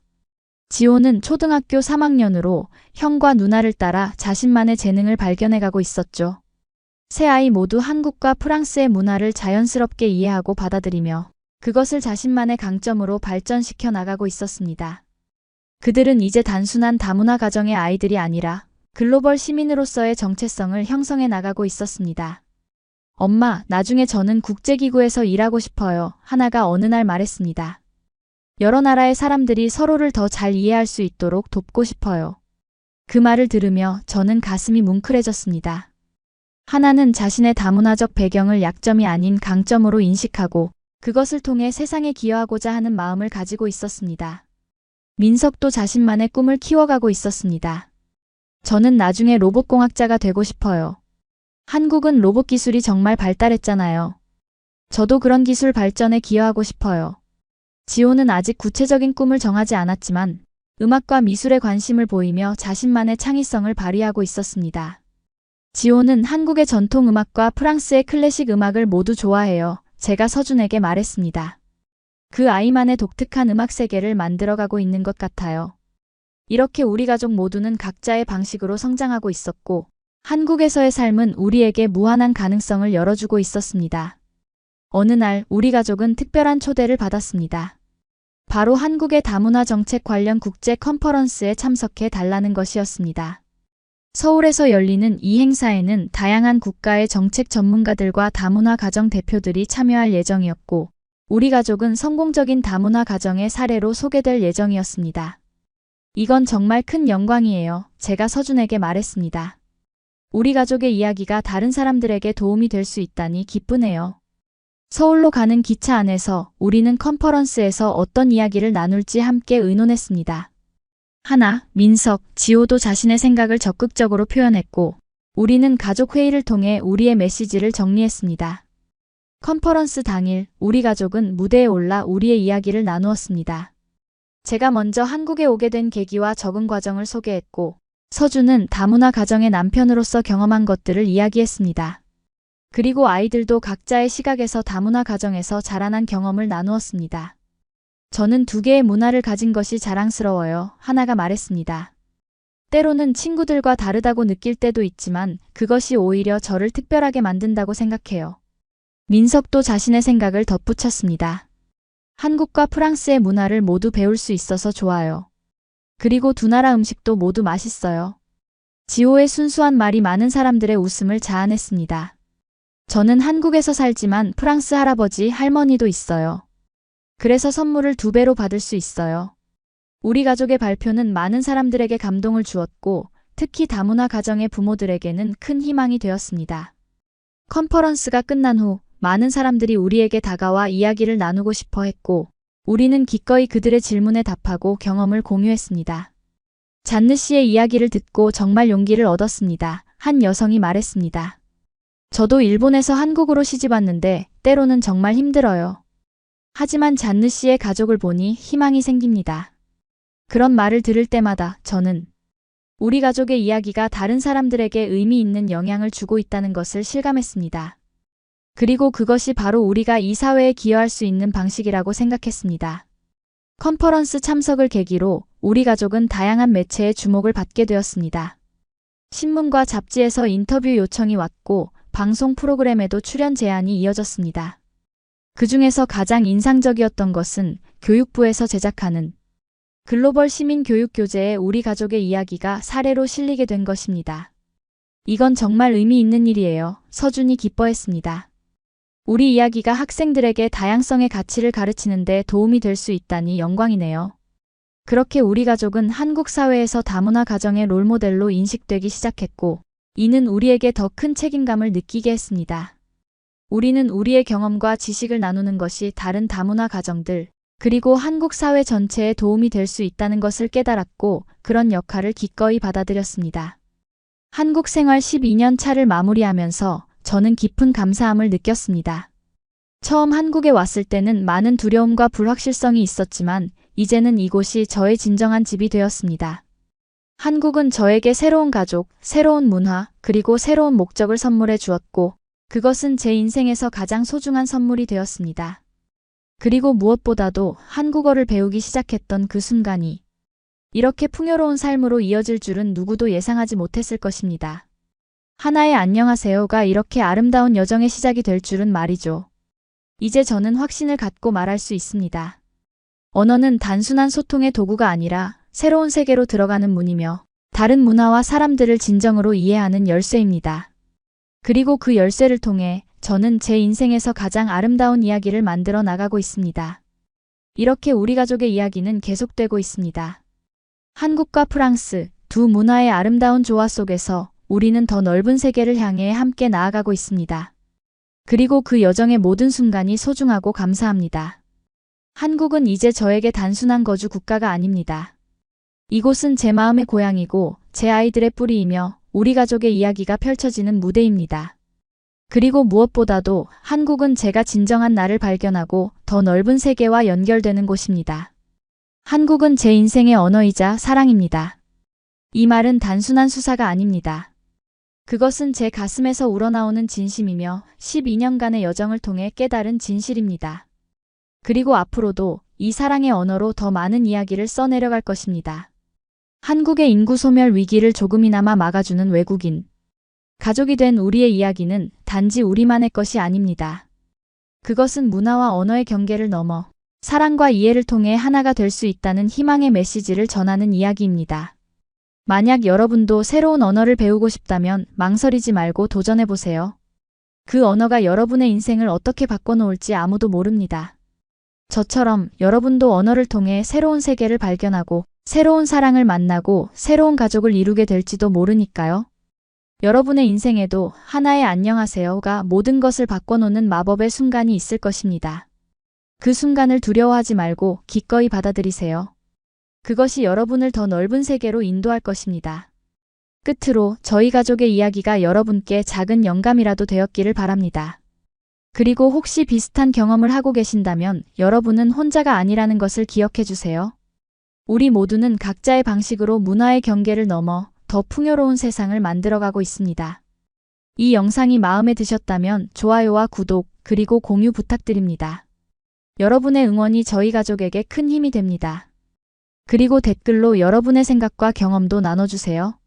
지호는 초등학교 3학년으로 형과 누나를 따라 자신만의 재능을 발견해가고 있었죠. 세 아이 모두 한국과 프랑스의 문화를 자연스럽게 이해하고 받아들이며 그것을 자신만의 강점으로 발전시켜 나가고 있었습니다. 그들은 이제 단순한 다문화 가정의 아이들이 아니라 글로벌 시민으로서의 정체성을 형성해 나가고 있었습니다. 엄마, 나중에 저는 국제기구에서 일하고 싶어요. 하나가 어느 날 말했습니다. 여러 나라의 사람들이 서로를 더 잘 이해할 수 있도록 돕고 싶어요. 그 말을 들으며 저는 가슴이 뭉클해졌습니다. 하나는 자신의 다문화적 배경을 약점이 아닌 강점으로 인식하고 그것을 통해 세상에 기여하고자 하는 마음을 가지고 있었습니다. 민석도 자신만의 꿈을 키워가고 있었습니다. 저는 나중에 로봇공학자가 되고 싶어요. 한국은 로봇 기술이 정말 발달했잖아요. 저도 그런 기술 발전에 기여하고 싶어요. 지호는 아직 구체적인 꿈을 정하지 않았지만 음악과 미술에 관심을 보이며 자신만의 창의성을 발휘하고 있었습니다. 지호는 한국의 전통 음악과 프랑스의 클래식 음악을 모두 좋아해요. 제가 서준에게 말했습니다. 그 아이만의 독특한 음악 세계를 만들어가고 있는 것 같아요. 이렇게 우리 가족 모두는 각자의 방식으로 성장하고 있었고 한국에서의 삶은 우리에게 무한한 가능성을 열어주고 있었습니다. 어느 날 우리 가족은 특별한 초대를 받았습니다. 바로 한국의 다문화 정책 관련 국제 컨퍼런스에 참석해 달라는 것이었습니다. 서울에서 열리는 이 행사에는 다양한 국가의 정책 전문가들과 다문화 가정 대표들이 참여할 예정이었고 우리 가족은 성공적인 다문화 가정의 사례로 소개될 예정이었습니다. 이건 정말 큰 영광이에요. 제가 서준에게 말했습니다. 우리 가족의 이야기가 다른 사람들에게 도움이 될 수 있다니 기쁘네요. 서울로 가는 기차 안에서 우리는 컨퍼런스에서 어떤 이야기를 나눌지 함께 의논했습니다. 하나, 민석, 지호도 자신의 생각을 적극적으로 표현했고 우리는 가족 회의를 통해 우리의 메시지를 정리했습니다. 컨퍼런스 당일 우리 가족은 무대에 올라 우리의 이야기를 나누었습니다. 제가 먼저 한국에 오게 된 계기와 적응 과정을 소개했고 서준은 다문화 가정의 남편으로서 경험한 것들을 이야기했습니다. 그리고 아이들도 각자의 시각에서 다문화 가정에서 자라난 경험을 나누었습니다. 저는 두 개의 문화를 가진 것이 자랑스러워요. 하나가 말했습니다. 때로는 친구들과 다르다고 느낄 때도 있지만 그것이 오히려 저를 특별하게 만든다고 생각해요. 민석도 자신의 생각을 덧붙였습니다. 한국과 프랑스의 문화를 모두 배울 수 있어서 좋아요. 그리고 두 나라 음식도 모두 맛있어요. 지호의 순수한 말이 많은 사람들의 웃음을 자아냈습니다. 저는 한국에서 살지만 프랑스 할아버지, 할머니도 있어요. 그래서 선물을 2배로 받을 수 있어요. 우리 가족의 발표는 많은 사람들에게 감동을 주었고 특히 다문화 가정의 부모들에게는 큰 희망이 되었습니다. 컨퍼런스가 끝난 후 많은 사람들이 우리에게 다가와 이야기를 나누고 싶어 했고, 우리는 기꺼이 그들의 질문에 답하고 경험을 공유했습니다. 잔느 씨의 이야기를 듣고 정말 용기를 얻었습니다. 한 여성이 말했습니다. 저도 일본에서 한국으로 시집 왔는데 때로는 정말 힘들어요. 하지만 잔느 씨의 가족을 보니 희망이 생깁니다. 그런 말을 들을 때마다 저는 우리 가족의 이야기가 다른 사람들에게 의미 있는 영향을 주고 있다는 것을 실감했습니다. 그리고 그것이 바로 우리가 이 사회에 기여할 수 있는 방식이라고 생각했습니다. 컨퍼런스 참석을 계기로 우리 가족은 다양한 매체의 주목을 받게 되었습니다. 신문과 잡지에서 인터뷰 요청이 왔고 방송 프로그램에도 출연 제안이 이어졌습니다. 그 중에서 가장 인상적이었던 것은 교육부에서 제작하는 글로벌 시민 교육 교재에 우리 가족의 이야기가 사례로 실리게 된 것입니다. 이건 정말 의미 있는 일이에요. 서준이 기뻐했습니다. 우리 이야기가 학생들에게 다양성의 가치를 가르치는 데 도움이 될 수 있다니 영광이네요. 그렇게 우리 가족은 한국 사회에서 다문화 가정의 롤모델로 인식되기 시작했고, 이는 우리에게 더 큰 책임감을 느끼게 했습니다. 우리는 우리의 경험과 지식을 나누는 것이 다른 다문화 가정들, 그리고 한국 사회 전체에 도움이 될 수 있다는 것을 깨달았고, 그런 역할을 기꺼이 받아들였습니다. 한국 생활 12년 차를 마무리하면서 저는 깊은 감사함을 느꼈습니다. 처음 한국에 왔을 때는 많은 두려움과 불확실성이 있었지만 이제는 이곳이 저의 진정한 집이 되었습니다. 한국은 저에게 새로운 가족, 새로운 문화, 그리고 새로운 목적을 선물해 주었고 그것은 제 인생에서 가장 소중한 선물이 되었습니다. 그리고 무엇보다도 한국어를 배우기 시작했던 그 순간이 이렇게 풍요로운 삶으로 이어질 줄은 누구도 예상하지 못했을 것입니다. 하나의 안녕하세요가 이렇게 아름다운 여정의 시작이 될 줄은 말이죠. 이제 저는 확신을 갖고 말할 수 있습니다. 언어는 단순한 소통의 도구가 아니라 새로운 세계로 들어가는 문이며 다른 문화와 사람들을 진정으로 이해하는 열쇠입니다. 그리고 그 열쇠를 통해 저는 제 인생에서 가장 아름다운 이야기를 만들어 나가고 있습니다. 이렇게 우리 가족의 이야기는 계속되고 있습니다. 한국과 프랑스, 두 문화의 아름다운 조화 속에서 우리는 더 넓은 세계를 향해 함께 나아가고 있습니다. 그리고 그 여정의 모든 순간이 소중하고 감사합니다. 한국은 이제 저에게 단순한 거주 국가가 아닙니다. 이곳은 제 마음의 고향이고 제 아이들의 뿌리이며 우리 가족의 이야기가 펼쳐지는 무대입니다. 그리고 무엇보다도 한국은 제가 진정한 나를 발견하고 더 넓은 세계와 연결되는 곳입니다. 한국은 제 인생의 언어이자 사랑입니다. 이 말은 단순한 수사가 아닙니다. 그것은 제 가슴에서 우러나오는 진심이며 12년간의 여정을 통해 깨달은 진실입니다. 그리고 앞으로도 이 사랑의 언어로 더 많은 이야기를 써내려갈 것입니다. 한국의 인구 소멸 위기를 조금이나마 막아주는 외국인. 가족이 된 우리의 이야기는 단지 우리만의 것이 아닙니다. 그것은 문화와 언어의 경계를 넘어 사랑과 이해를 통해 하나가 될 수 있다는 희망의 메시지를 전하는 이야기입니다. 만약 여러분도 새로운 언어를 배우고 싶다면 망설이지 말고 도전해보세요. 그 언어가 여러분의 인생을 어떻게 바꿔놓을지 아무도 모릅니다. 저처럼 여러분도 언어를 통해 새로운 세계를 발견하고 새로운 사랑을 만나고 새로운 가족을 이루게 될지도 모르니까요. 여러분의 인생에도 하나의 안녕하세요가 모든 것을 바꿔놓는 마법의 순간이 있을 것입니다. 그 순간을 두려워하지 말고 기꺼이 받아들이세요. 그것이 여러분을 더 넓은 세계로 인도할 것입니다. 끝으로 저희 가족의 이야기가 여러분께 작은 영감이라도 되었기를 바랍니다. 그리고 혹시 비슷한 경험을 하고 계신다면 여러분은 혼자가 아니라는 것을 기억해 주세요. 우리 모두는 각자의 방식으로 문화의 경계를 넘어 더 풍요로운 세상을 만들어가고 있습니다. 이 영상이 마음에 드셨다면 좋아요와 구독 그리고 공유 부탁드립니다. 여러분의 응원이 저희 가족에게 큰 힘이 됩니다. 그리고 댓글로 여러분의 생각과 경험도 나눠주세요.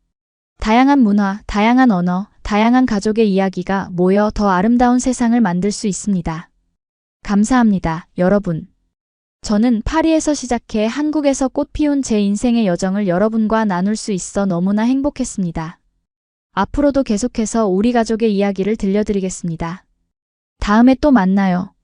다양한 문화, 다양한 언어, 다양한 가족의 이야기가 모여 더 아름다운 세상을 만들 수 있습니다. 감사합니다, 여러분. 저는 파리에서 시작해 한국에서 꽃피운 제 인생의 여정을 여러분과 나눌 수 있어 너무나 행복했습니다. 앞으로도 계속해서 우리 가족의 이야기를 들려드리겠습니다. 다음에 또 만나요.